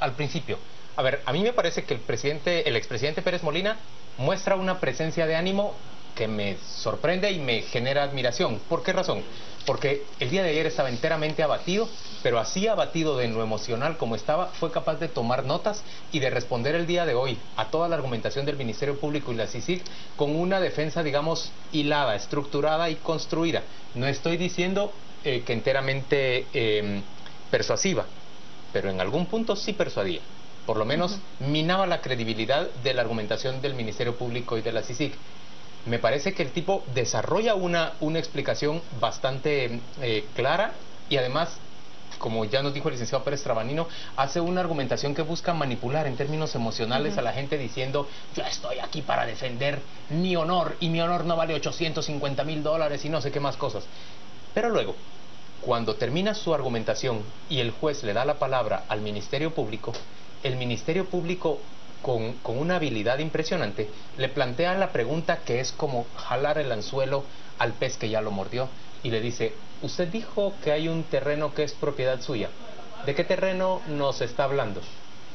al principio. A ver, a mí me parece que el expresidente Pérez Molina muestra una presencia de ánimo que me sorprende y me genera admiración. ¿Por qué razón? Porque el día de ayer estaba enteramente abatido, pero así abatido de lo emocional como estaba, fue capaz de tomar notas y de responder el día de hoy a toda la argumentación del Ministerio Público y la CICIG con una defensa, digamos, hilada, estructurada y construida. No estoy diciendo que enteramente persuasiva, pero en algún punto sí persuadía. Por lo menos minaba la credibilidad de la argumentación del Ministerio Público y de la CICIG. Me parece que el tipo desarrolla una explicación bastante clara y además, como ya nos dijo el licenciado Pérez Trabanino, hace una argumentación que busca manipular en términos emocionales a la gente diciendo: yo estoy aquí para defender mi honor y mi honor no vale $850,000 y no sé qué más cosas. Pero luego, cuando termina su argumentación y el juez le da la palabra al Ministerio Público, el Ministerio Público, con una habilidad impresionante, le plantea la pregunta que es como jalar el anzuelo al pez que ya lo mordió, y le dice: usted dijo que hay un terreno que es propiedad suya. ¿De qué terreno nos está hablando?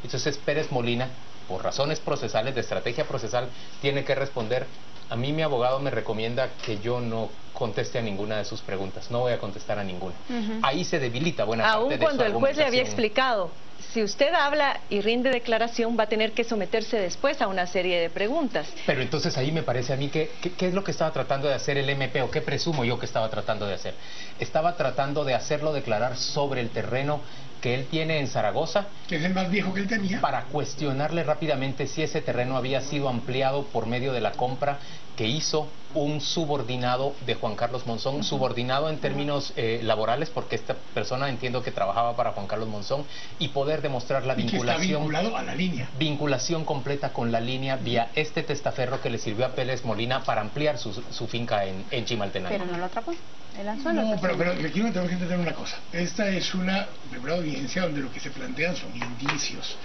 Entonces Pérez Molina, por razones procesales, de estrategia procesal, tiene que responder: a mí mi abogado me recomienda que yo no conteste a ninguna de sus preguntas, no voy a contestar a ninguna. Ahí se debilita buena parte de su argumentación. Aún cuando el juez le había explicado: si usted habla y rinde declaración, va a tener que someterse después a una serie de preguntas. Pero entonces ahí me parece a mí que ¿qué es lo que estaba tratando de hacer el MP, o qué presumo yo que estaba tratando de hacer? Estaba tratando de hacerlo declarar sobre el terreno que él tiene en Zaragoza, que es el más viejo que él tenía, para cuestionarle rápidamente si ese terreno había sido ampliado por medio de la compra que hizo un subordinado de Juan Carlos Monzón, subordinado en términos laborales, porque esta persona entiendo que trabajaba para Juan Carlos Monzón, y poder demostrar la vinculación, que está vinculado a la línea, vinculación completa con la línea vía este testaferro que le sirvió a Pérez Molina para ampliar su finca en Chimaltenango. Pero no lo atrapó. El anzuelo. No, pero aquí tenemos que entender una cosa. Esta es una primera audiencia donde lo que se plantean son indicios.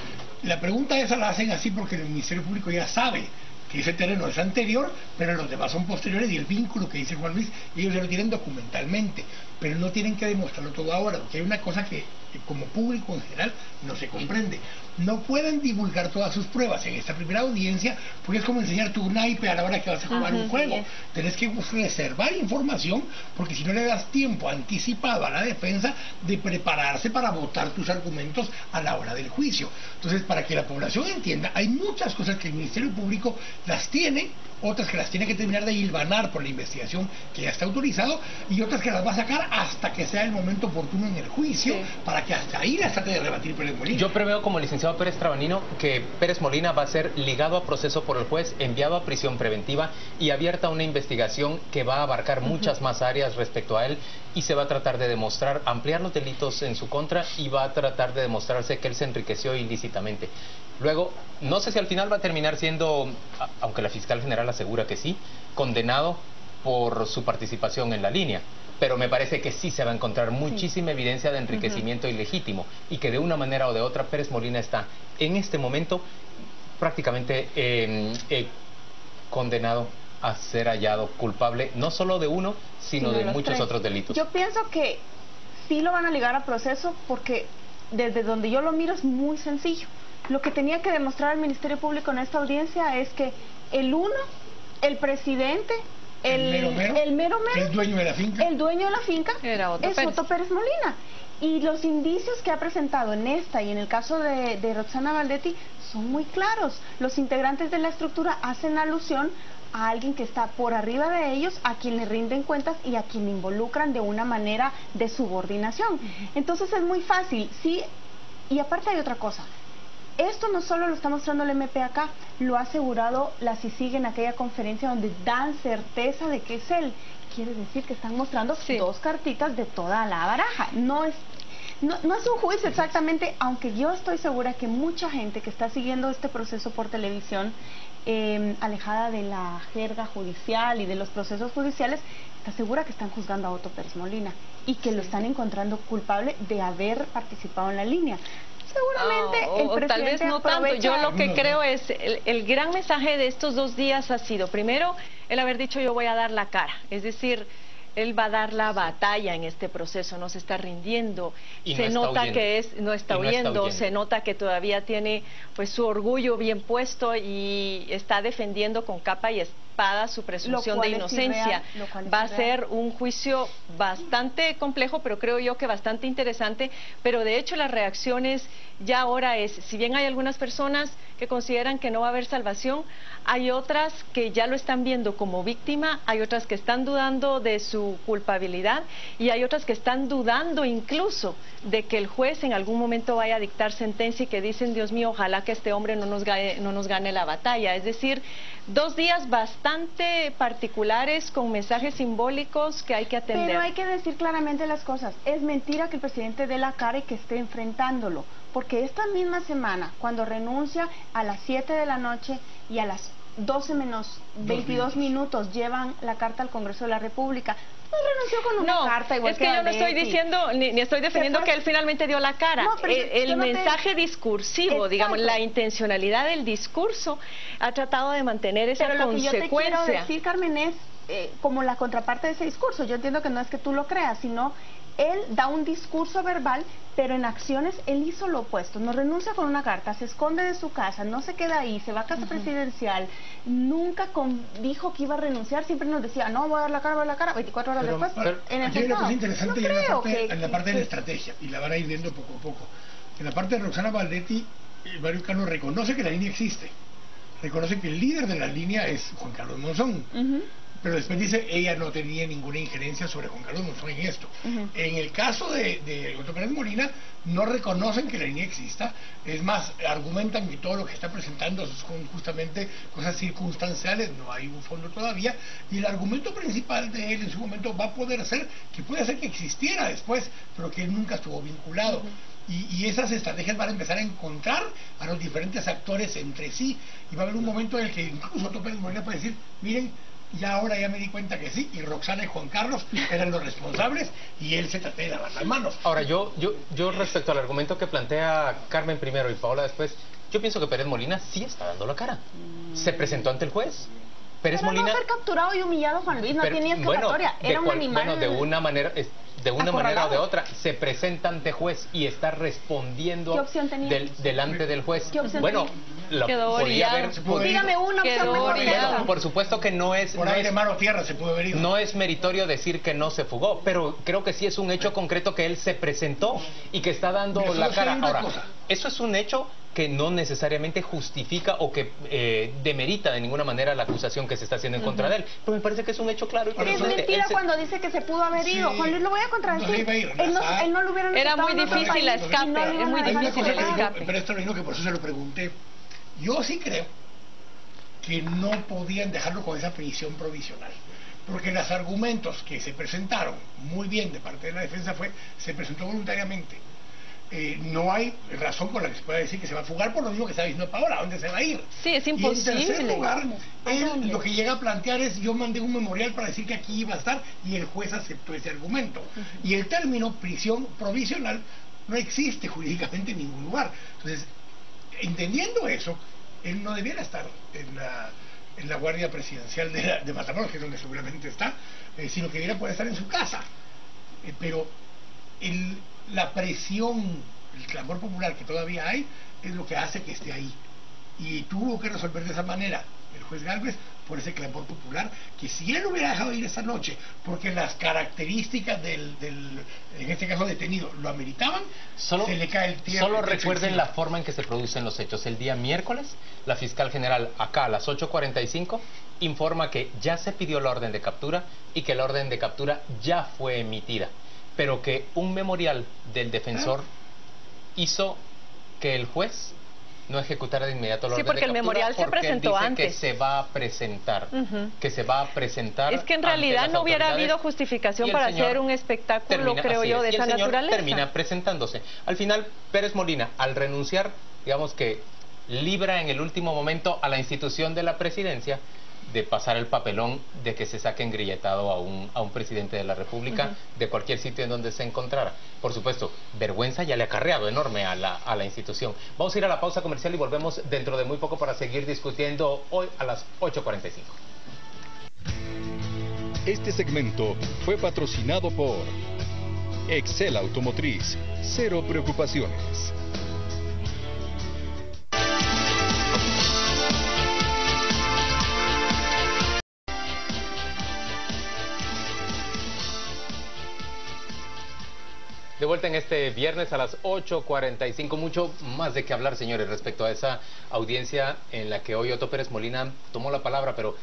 La pregunta esa la hacen así porque el Ministerio Público ya sabe que ese terreno es anterior, pero los demás son posteriores, y el vínculo que dice Juan Luis, ellos ya lo tienen documentalmente, pero no tienen que demostrarlo todo ahora, porque hay una cosa que como público en general no se comprende. No pueden divulgar todas sus pruebas en esta primera audiencia, porque es como enseñar tu naipe a la hora que vas a jugar un juego. Tenés que reservar información, porque si no le das tiempo anticipado a la defensa de prepararse para votar tus argumentos a la hora del juicio. Entonces, para que la población entienda, hay muchas cosas que el Ministerio Público las tiene, otras que las tiene que terminar de hilvanar por la investigación que ya está autorizado, y otras que las va a sacar hasta que sea el momento oportuno en el juicio, para que hasta ahí las trate de rebatir Pérez Molina. Yo preveo, como licenciado Pérez Trabanino, que Pérez Molina va a ser ligado a proceso por el juez, enviado a prisión preventiva y abierta una investigación que va a abarcar muchas más áreas respecto a él, y se va a tratar de demostrar, ampliar los delitos en su contra, y va a tratar de demostrarse que él se enriqueció ilícitamente. Luego, no sé si al final va a terminar siendo, aunque la fiscal general asegura que sí, condenado por su participación en la línea. Pero me parece que sí se va a encontrar muchísima evidencia de enriquecimiento ilegítimo, y que de una manera o de otra Pérez Molina está en este momento prácticamente condenado a ser hallado culpable no solo de uno, sino de muchos otros delitos. Yo pienso que sí lo van a ligar a proceso, porque desde donde yo lo miro es muy sencillo. Lo que tenía que demostrar el Ministerio Público en esta audiencia es que el presidente, el mero mero, el dueño de la finca, es Otto Pérez Molina. Y los indicios que ha presentado en esta y en el caso de Roxana Valdetti son muy claros. Los integrantes de la estructura hacen alusión a alguien que está por arriba de ellos, a quien le rinden cuentas y a quien involucran de una manera de subordinación. Entonces es muy fácil, sí. Y aparte hay otra cosa. Esto no solo lo está mostrando el MP acá, lo ha asegurado la CICIG en aquella conferencia donde dan certeza de que es él. Quiere decir que están mostrando dos cartitas de toda la baraja. No es un juicio exactamente, aunque yo estoy segura que mucha gente que está siguiendo este proceso por televisión, alejada de la jerga judicial y de los procesos judiciales, está segura que están juzgando a Otto Pérez Molina y que lo están encontrando culpable de haber participado en la línea. Seguramente el presidente tal vez no tanto. Yo lo que creo es el gran mensaje de estos 2 días ha sido, primero, el haber dicho yo voy a dar la cara, es decir, él va a dar la batalla en este proceso, no se está rindiendo, se nota que no está huyendo, se nota que todavía tiene pues su orgullo bien puesto y está defendiendo con capa y espada su presunción de inocencia. Va a ser un juicio bastante complejo, pero creo yo que bastante interesante. Pero de hecho las reacciones ya ahora es, si bien hay algunas personas que consideran que no va a haber salvación, hay otras que ya lo están viendo como víctima, hay otras que están dudando de su culpabilidad y hay otras que están dudando incluso de que el juez en algún momento vaya a dictar sentencia y que dicen, Dios mío, ojalá que este hombre no nos gane la batalla. Es decir, 2 días bastante particulares con mensajes simbólicos que hay que atender. Pero hay que decir claramente las cosas. Es mentira que el presidente dé la cara y que esté enfrentándolo, porque esta misma semana, cuando renuncia a las 7 de la noche y a las 12 menos 22 minutos llevan la carta al Congreso de la República, no renunció con una carta igual es que yo no estoy diciendo, ni estoy defendiendo que él finalmente dio la cara. No, pero el mensaje discursivo, Exacto. digamos, la intencionalidad del discurso ha tratado de mantener esa pero consecuencia. Lo que yo te quiero decir, Carmen, es como la contraparte de ese discurso. Yo entiendo que no es que tú lo creas, sino él da un discurso verbal, pero en acciones él hizo lo opuesto. No renuncia con una carta, se esconde de su casa, no se queda ahí, se va a casa presidencial. Nunca dijo que iba a renunciar, siempre nos decía, no, voy a dar la cara, 24 horas después. En aquí hay una cosa interesante no en la parte de la estrategia, y la van a ir viendo poco a poco. En la parte de Roxana Valdetti, Mario Cano reconoce que la línea existe, reconoce que el líder de la línea es Juan Carlos Monzón. Pero después dice, ella no tenía ninguna injerencia sobre Juan Carlos Monzón en esto. En el caso de Otto Pérez Molina, no reconocen que la línea exista, es más, argumentan que todo lo que está presentando son justamente cosas circunstanciales, no hay un fondo todavía, y el argumento principal de él en su momento va a poder ser que puede ser que existiera después, pero que él nunca estuvo vinculado. Y esas estrategias van a empezar a encontrar a los diferentes actores entre sí, y va a haber un momento en el que incluso Otto Pérez Molina puede decir, miren, ahora ya me di cuenta que sí, y Roxana y Juan Carlos eran los responsables y él se trató de lavar las manos. Ahora, yo respecto al argumento que plantea Carmen primero y Paola después, yo pienso que Pérez Molina sí está dando la cara. Se presentó ante el juez. Pérez Molina... no ser capturado y humillado, Juan Luis, no tenía escapatoria, era un animal... Bueno, de una manera o de otra, se presenta ante juez y está respondiendo delante del juez. Bueno, podía haber... Dígame una opción mejor que esa. Por supuesto que no es... Por ahí de mar o tierra se puede haber ido. No es meritorio decir que no se fugó, pero creo que sí es un hecho concreto que él se presentó y que está dando la cara. Ahora, eso es un hecho que no necesariamente justifica o que demerita de ninguna manera la acusación que se está haciendo en contra de él. Pero me parece que es un hecho claro. Y es mentira cuando dice que se pudo haber ido. Juan Luis, lo voy a contradecir. Él no lo hubiera necesitado. Era muy difícil el escape. Era muy difícil el escape. Pero esto es lo mismo que por eso se lo pregunté. Yo sí creo que no podían dejarlo con esa prisión provisional. Porque los argumentos que se presentaron muy bien de parte de la defensa se presentó voluntariamente. No hay razón por la que se pueda decir que se va a fugar por lo mismo que está diciendo Paola, ¿a dónde se va a ir? Sí, es imposible. Y en tercer lugar, él lo que llega a plantear es, yo mandé un memorial para decir que aquí iba a estar y el juez aceptó ese argumento. Y el término prisión provisional no existe jurídicamente en ningún lugar. Entonces, entendiendo eso, él no debiera estar en la guardia presidencial de Matamoros, que es donde seguramente está, sino que debiera poder estar en su casa. Pero la presión, el clamor popular que todavía hay, es lo que hace que esté ahí. Y tuvo que resolver de esa manera el juez Gálvez por ese clamor popular, que si él lo hubiera dejado ir esa noche, porque las características del en este caso detenido, lo ameritaban, se le cae el tiempo. Solo recuerden la forma en que se producen los hechos. El día miércoles, la fiscal general, acá a las 8:45, informa que ya se pidió la orden de captura y que la orden de captura ya fue emitida, pero que un memorial del defensor hizo que el juez no ejecutara de inmediato la orden de captura. Sí, porque el memorial se presentó antes. Que se va a presentar, que se va a presentar. Es que en realidad no hubiera habido justificación para hacer un espectáculo, creo yo, de esa naturaleza. Termina presentándose. Al final, Pérez Molina, al renunciar, digamos que libra en el último momento a la institución de la presidencia de pasar el papelón de que se saque engrilletado a un presidente de la República de cualquier sitio en donde se encontrara. Por supuesto, vergüenza ya le ha acarreado enorme a la institución. Vamos a ir a la pausa comercial y volvemos dentro de muy poco para seguir discutiendo hoy a las 8:45. Este segmento fue patrocinado por Excel Automotriz. Cero preocupaciones. De vuelta en este viernes a las 8:45, mucho más de qué hablar, señores, respecto a esa audiencia en la que hoy Otto Pérez Molina tomó la palabra, pero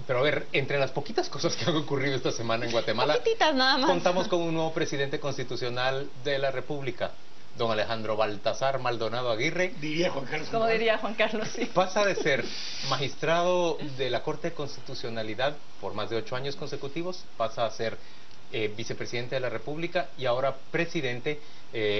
a ver, entre las poquitas cosas que han ocurrido esta semana en Guatemala, poquititas nada más, contamos con un nuevo presidente constitucional de la República, don Alejandro Baltasar Maldonado Aguirre. Diría Juan Carlos. Como diría Juan Carlos, sí. Pasa de ser magistrado de la Corte de Constitucionalidad por más de 8 años consecutivos, pasa a ser vicepresidente de la República y ahora presidente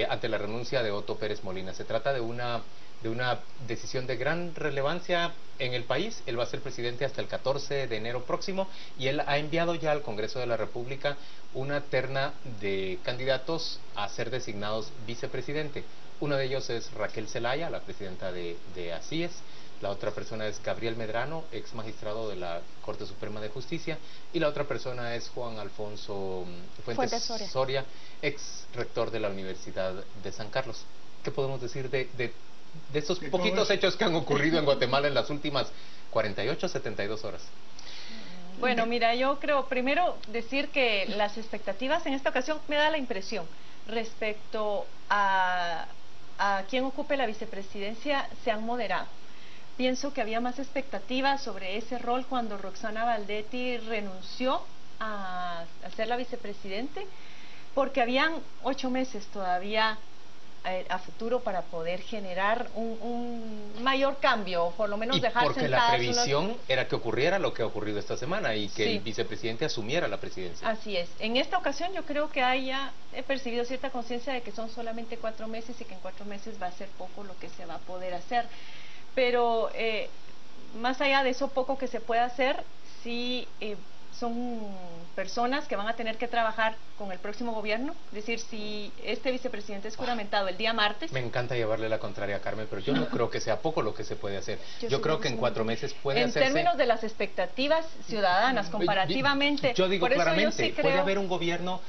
ante la renuncia de Otto Pérez Molina. Se trata de una de una decisión de gran relevancia en el país. Él va a ser presidente hasta el 14 de enero próximo y él ha enviado ya al Congreso de la República una terna de candidatos a ser designados vicepresidente. Uno de ellos es Raquel Zelaya, la presidenta de ACIES. La otra persona es Gabriel Medrano, ex magistrado de la Corte Suprema de Justicia, y la otra persona es Juan Alfonso Fuentes Soria, ex rector de la Universidad de San Carlos. ¿Qué podemos decir de estos poquitos hechos que han ocurrido en Guatemala en las últimas 48, 72 horas? Bueno, mira, yo creo, primero decir que las expectativas en esta ocasión me da la impresión respecto a quien ocupe la vicepresidencia se han moderado. Pienso que había más expectativas sobre ese rol cuando Roxana Baldetti renunció a ser la vicepresidente, porque habían 8 meses todavía a futuro para poder generar un mayor cambio, o por lo menos dejar porque la previsión era que ocurriera lo que ha ocurrido esta semana y que el vicepresidente asumiera la presidencia. Así es. En esta ocasión yo creo que he percibido cierta conciencia de que son solamente 4 meses y que en 4 meses va a ser poco lo que se va a poder hacer. Pero más allá de eso poco que se puede hacer, sí son personas que van a tener que trabajar con el próximo gobierno. Es decir, si este vicepresidente es juramentado el día martes... Me encanta llevarle la contraria a Carmen, pero yo no creo que sea poco lo que se puede hacer. Yo creo que en 4 meses puede hacerse... En términos de las expectativas ciudadanas, comparativamente... Yo digo claramente, sí creo... puede haber un gobierno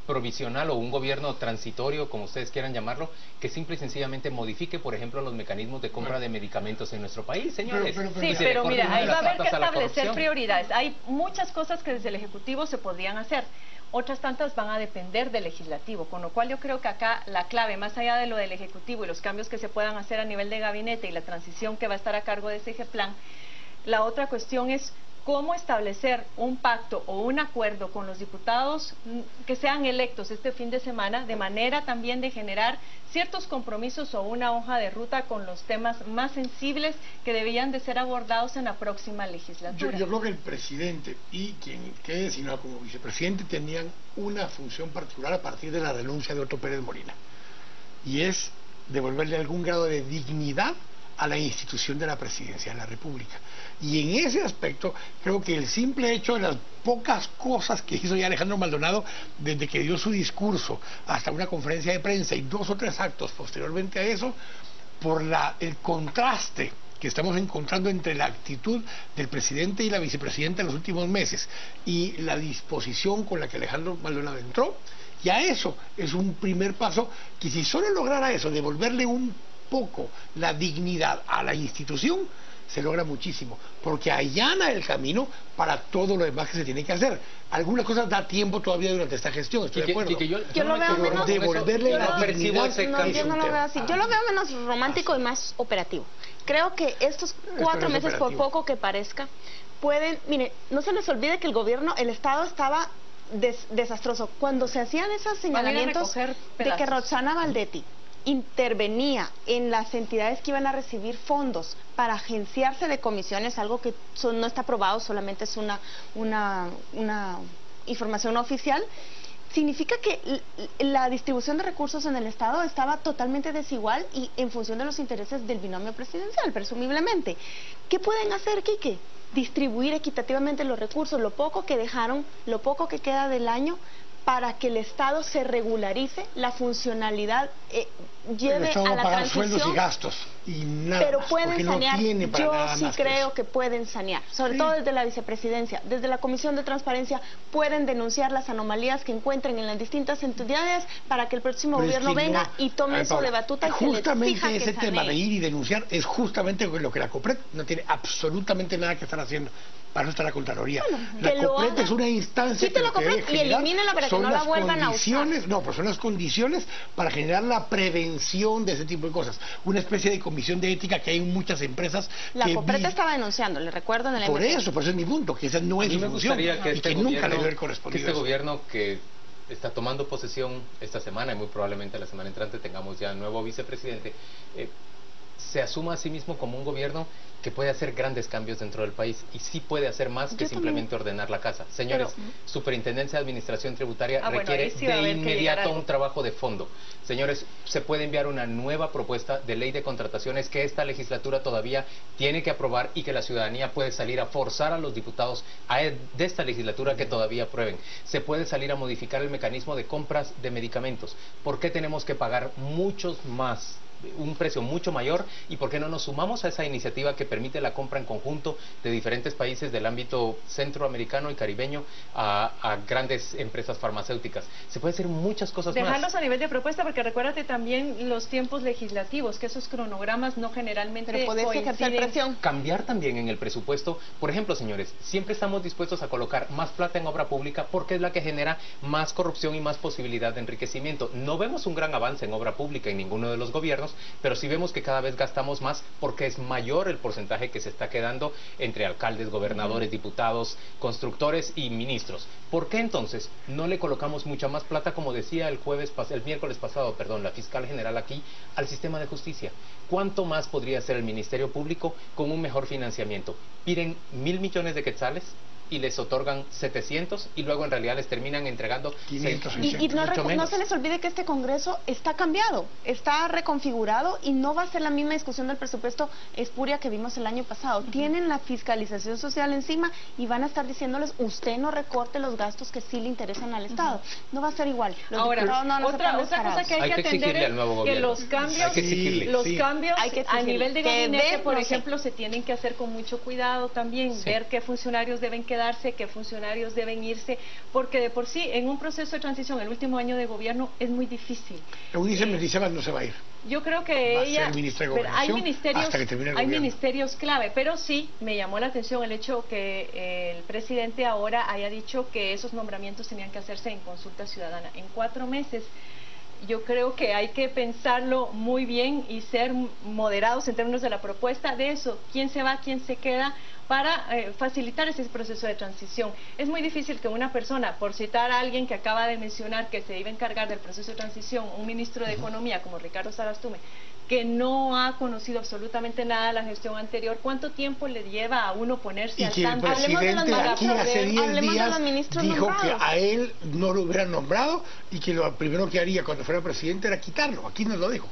provisional o un gobierno transitorio, como ustedes quieran llamarlo, que simple y sencillamente modifique, por ejemplo, los mecanismos de compra de medicamentos en nuestro país, señores. Pero mira, ahí va a haber que establecer prioridades. Hay muchas cosas que desde el Ejecutivo se podrían hacer. Otras tantas van a depender del Legislativo, con lo cual yo creo que acá la clave, más allá de lo del Ejecutivo y los cambios que se puedan hacer a nivel de gabinete y la transición que va a estar a cargo de ese plan, la otra cuestión es cómo establecer un pacto o un acuerdo con los diputados que sean electos este fin de semana, de manera también de generar ciertos compromisos o una hoja de ruta con los temas más sensibles que debían de ser abordados en la próxima legislatura. Yo creo que el presidente y quien quede designado como vicepresidente tenían una función particular a partir de la renuncia de Otto Pérez Molina, y es devolverle algún grado de dignidad a la institución de la presidencia de la República. Y en ese aspecto creo que el simple hecho de las pocas cosas que hizo ya Alejandro Maldonado desde que dio su discurso hasta una conferencia de prensa y 2 o 3 actos posteriormente a eso, por el contraste que estamos encontrando entre la actitud del presidente y la vicepresidenta en los últimos meses y la disposición con la que Alejandro Maldonado entró, ya eso es un primer paso que, si solo lograra eso, devolverle un poco la dignidad a la institución, se logra muchísimo, porque allana el camino para todo lo demás que se tiene que hacer. Algunas cosas da tiempo todavía durante esta gestión, estoy de acuerdo. Yo lo veo menos... Devolverle la dignidad. Yo no lo veo así. Yo lo veo menos romántico y más operativo. Creo que estos 4 meses, por poco que parezca, pueden... Mire, no se les olvide que el Estado estaba desastroso. Cuando se hacían esos señalamientos de que Roxana Baldetti intervenía en las entidades que iban a recibir fondos para agenciarse de comisiones, algo que no está aprobado, solamente es una información oficial, significa que la distribución de recursos en el Estado estaba totalmente desigual y en función de los intereses del binomio presidencial, presumiblemente. ¿Qué pueden hacer, Quique? Distribuir equitativamente los recursos, lo poco que dejaron, lo poco que queda del año, para que el Estado se regularice, la funcionalidad lleve a la pagar transición. Sueldos y gastos y nada, pero pueden sanear. No yo sí creo que pueden sanear, sobre todo desde la vicepresidencia, desde la Comisión de Transparencia, pueden denunciar las anomalías que encuentren en las distintas entidades para que el próximo gobierno venga y tome eso de batuta y justamente se les exija ese tema de ir y denunciar es justamente lo que la COPRED no tiene absolutamente nada que estar haciendo. Para eso está la Contraloría. La COPRED es una instancia que lo que debe generar son las condiciones, pues son las condiciones para generar la prevención de ese tipo de cosas. Una especie de comisión de ética que hay en muchas empresas. La COPRED estaba denunciando, le recuerdo en el Por eso es mi punto, que esa no es su función y que nunca le debe haber correspondido. Este gobierno que está tomando posesión esta semana y muy probablemente la semana entrante tengamos ya nuevo vicepresidente, se asuma a sí mismo como un gobierno que puede hacer grandes cambios dentro del país y sí puede hacer más que simplemente ordenar la casa. Señores, Superintendencia de Administración Tributaria requiere de inmediato un trabajo de fondo. Señores, se puede enviar una nueva propuesta de ley de contrataciones que esta legislatura todavía tiene que aprobar y que la ciudadanía puede salir a forzar a los diputados de esta legislatura que todavía aprueben. Se puede salir a modificar el mecanismo de compras de medicamentos. ¿Por qué tenemos que pagar muchos más? Un precio mucho mayor, y por qué no nos sumamos a esa iniciativa que permite la compra en conjunto de diferentes países del ámbito centroamericano y caribeño a grandes empresas farmacéuticas. Se puede hacer muchas cosas más. Dejarlos a nivel de propuesta, porque recuérdate también los tiempos legislativos, que esos cronogramas no generalmente coinciden. Cambiar también en el presupuesto. Por ejemplo, señores, siempre estamos dispuestos a colocar más plata en obra pública porque es la que genera más corrupción y más posibilidad de enriquecimiento. No vemos un gran avance en obra pública en ninguno de los gobiernos, pero sí vemos que cada vez gastamos más porque es mayor el porcentaje que se está quedando entre alcaldes, gobernadores, diputados, constructores y ministros. ¿Por qué entonces no le colocamos mucha más plata, como decía el miércoles pasado, la fiscal general aquí, al sistema de justicia? ¿Cuánto más podría hacer el Ministerio Público con un mejor financiamiento? Piden 1.000 millones de quetzales y les otorgan 700 y luego en realidad les terminan entregando 500. Y no se les olvide que este Congreso está cambiado, está reconfigurado y no va a ser la misma discusión del presupuesto espuria que vimos el año pasado. Tienen la fiscalización social encima y van a estar diciéndoles, usted no recorte los gastos que sí le interesan al Estado. No va a ser igual. Ahora, otra cosa que hay que atender es que los cambios, a nivel de gabinete, por ejemplo, se tienen que hacer con mucho cuidado también, ver qué funcionarios deben quedarse, qué funcionarios deben irse, porque de por sí en un proceso de transición, el último año de gobierno es muy difícil. Eunice Mendizábal no se va a ir. Yo creo que hay ministerios clave, pero sí me llamó la atención el hecho que el presidente ahora haya dicho que esos nombramientos tenían que hacerse en consulta ciudadana en 4 meses. Yo creo que hay que pensarlo muy bien y ser moderados en términos de la propuesta de eso, quién se va, quién se queda, para facilitar ese proceso de transición. Es muy difícil que una persona, por citar a alguien que acaba de mencionar que se iba a encargar del proceso de transición, un ministro de Economía como Ricardo Sarastume, que no ha conocido absolutamente nada de la gestión anterior, ¿cuánto tiempo le lleva a uno ponerse al tanto? El presidente aquí hace 10 días dijo que a él no lo hubieran nombrado y que lo primero que haría cuando fuera presidente era quitarlo. Aquí nos lo dijo.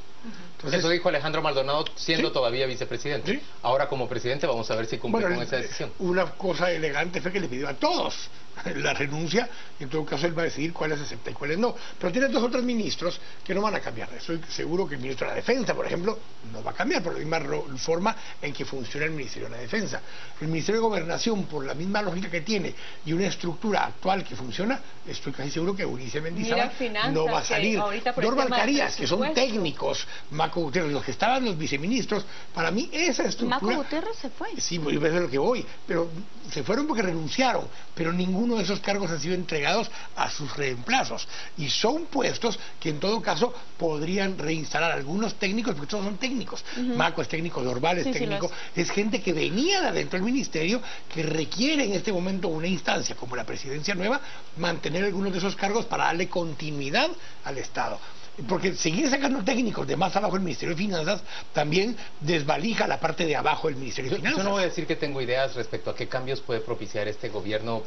Entonces, eso dijo Alejandro Maldonado siendo todavía vicepresidente. Ahora como presidente vamos a ver si cumple con esa decisión. Una cosa elegante fue que le pidió a todos la renuncia, y en todo caso él va a decidir cuáles acepta y cuáles no. Pero tiene 2 o 3 ministros que no van a cambiar. Estoy seguro que el ministro de la Defensa, por ejemplo, no va a cambiar por la misma forma en que funciona el Ministerio de la Defensa. El Ministerio de Gobernación, por la misma lógica que tiene y una estructura actual que funciona, estoy casi seguro que Eunice Mendizábal no va a salir. Normal Carías, que son técnicos, Maco Gutiérrez, los que estaban los viceministros, para mí esa estructura... Maco Gutiérrez se fue. Sí, es de lo que voy, pero se fueron porque renunciaron, pero ninguno de esos cargos han sido entregados a sus reemplazos, y son puestos que en todo caso podrían reinstalar algunos técnicos, porque todos son técnicos. Maco es técnico, Dorval es técnico, es gente que venía de adentro del ministerio, que requiere en este momento una instancia como la presidencia nueva, mantener algunos de esos cargos para darle continuidad al Estado. Porque seguir sacando técnicos de más abajo del Ministerio de Finanzas también desvalija la parte de abajo del Ministerio de Finanzas. Yo no voy a decir que tengo ideas respecto a qué cambios puede propiciar este gobierno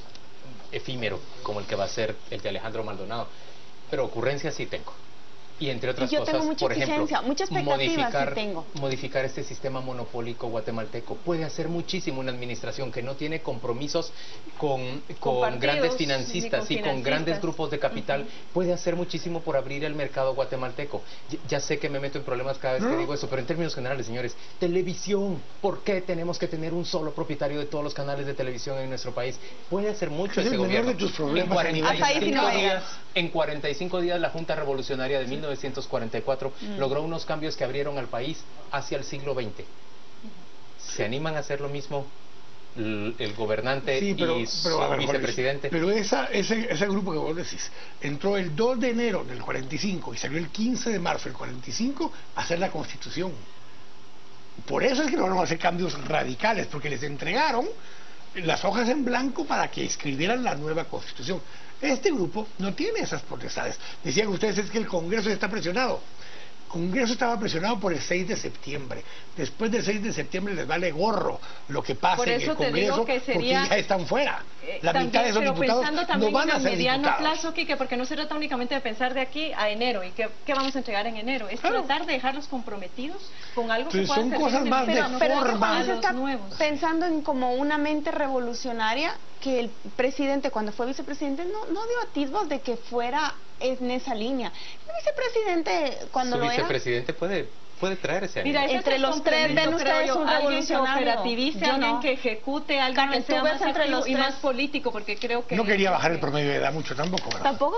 efímero como el que va a ser el de Alejandro Maldonado, pero ocurrencias sí tengo. Y entre otras cosas, por ejemplo, modificar este sistema monopólico guatemalteco. Puede hacer muchísimo una administración que no tiene compromisos con grandes financistas y con grandes grupos de capital. Puede hacer muchísimo por abrir el mercado guatemalteco. Ya sé que me meto en problemas cada vez que digo eso, pero en términos generales, señores, televisión, ¿por qué tenemos que tener un solo propietario de todos los canales de televisión en nuestro país? Puede hacer mucho este gobierno. En 45 días la Junta Revolucionaria de 1944 logró unos cambios que abrieron al país hacia el siglo XX. ¿Se animan a hacer lo mismo el gobernante y su vicepresidente? Pero ese grupo que vos decís entró el 2 de enero del 45 y salió el 15 de marzo del 45 a hacer la Constitución. Por eso es que lograron hacer cambios radicales, porque les entregaron las hojas en blanco para que escribieran la nueva Constitución. Este grupo no tiene esas potestades. Decían ustedes, es que el Congreso está presionado. Congreso estaba presionado por el 6 de septiembre. Después del 6 de septiembre les vale gorro lo que pase en el Congreso, que sería, porque ya están fuera. La también, mitad de esos diputados no van a ser mediano diputados. Plazo, Quique, porque no se trata únicamente de pensar de aquí a enero y qué vamos a entregar en enero, es tratar de dejarlos comprometidos con algo que pueda son cosas más de forma. Se está pensando en como una mente revolucionaria, que el presidente, cuando fue vicepresidente, no dio atisbos de que fuera en esa línea. El vicepresidente, cuando lo era... Su vicepresidente puede traer ese ánimo. Mira, entre los tres ven ustedes un revolucionario. Operativice, alguien que ejecute, alguien que sea más activo y más político, porque creo que... No quería bajar el promedio de edad mucho tampoco, ¿verdad? Tampoco,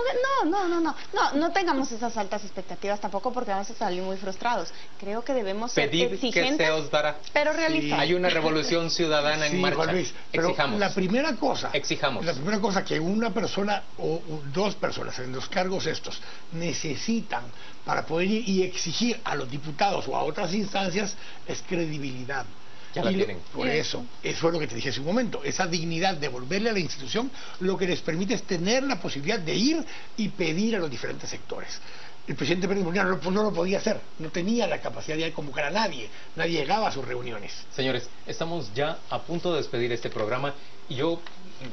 no tengamos esas altas expectativas tampoco, porque vamos a salir muy frustrados. Creo que debemos ser exigentes, que se os dará. Pero realistas. Sí. Hay una revolución ciudadana en marcha. Juan Luis, pero exijamos. La primera cosa que una persona o dos personas en los cargos estos necesitan para poder ir y exigir a los diputados o a otras instancias es credibilidad. Ya la tienen. Por eso es lo que te dije hace un momento, esa dignidad, devolverle a la institución lo que les permite es tener la posibilidad de ir y pedir a los diferentes sectores. El presidente Pérez Molina no lo podía hacer, no tenía la capacidad de convocar a nadie llegaba a sus reuniones. Señores, estamos ya a punto de despedir este programa y yo,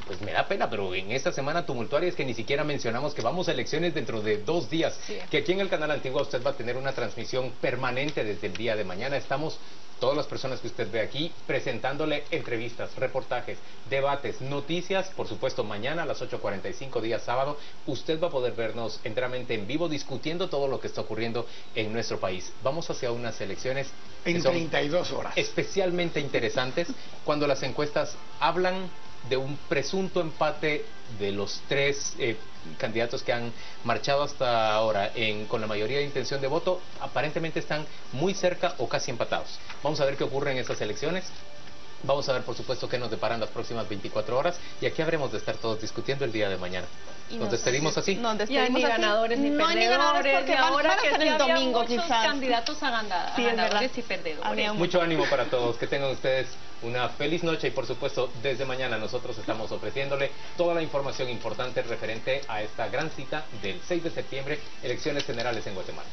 pues me da pena, pero en esta semana tumultuaria es que ni siquiera mencionamos que vamos a elecciones dentro de 2 días, que aquí en el canal Antigua usted va a tener una transmisión permanente desde el día de mañana. Estamos, todas las personas que usted ve aquí, presentándole entrevistas, reportajes, debates, noticias. Por supuesto, mañana a las 8:45, día sábado, usted va a poder vernos enteramente en vivo discutiendo todo lo que está ocurriendo en nuestro país. Vamos hacia unas elecciones en 32 horas. Especialmente interesantes, cuando las encuestas hablan de un presunto empate de los 3 candidatos que han marchado hasta ahora con la mayoría de intención de voto. Aparentemente están muy cerca o casi empatados. Vamos a ver qué ocurre en estas elecciones. Vamos a ver, por supuesto, qué nos deparan las próximas 24 horas. Y aquí habremos de estar todos discutiendo el día de mañana. ¿Nos despedimos así? Nos despedimos ni ganadores ni perdedores. No hay ganadores porque ahora van a ser el domingo, quizás. Candidatos a ganadores y perdedores. Mucho ánimo para todos. Que tengan ustedes una feliz noche y, por supuesto, desde mañana nosotros estamos ofreciéndole toda la información importante referente a esta gran cita del 6 de septiembre, elecciones generales en Guatemala.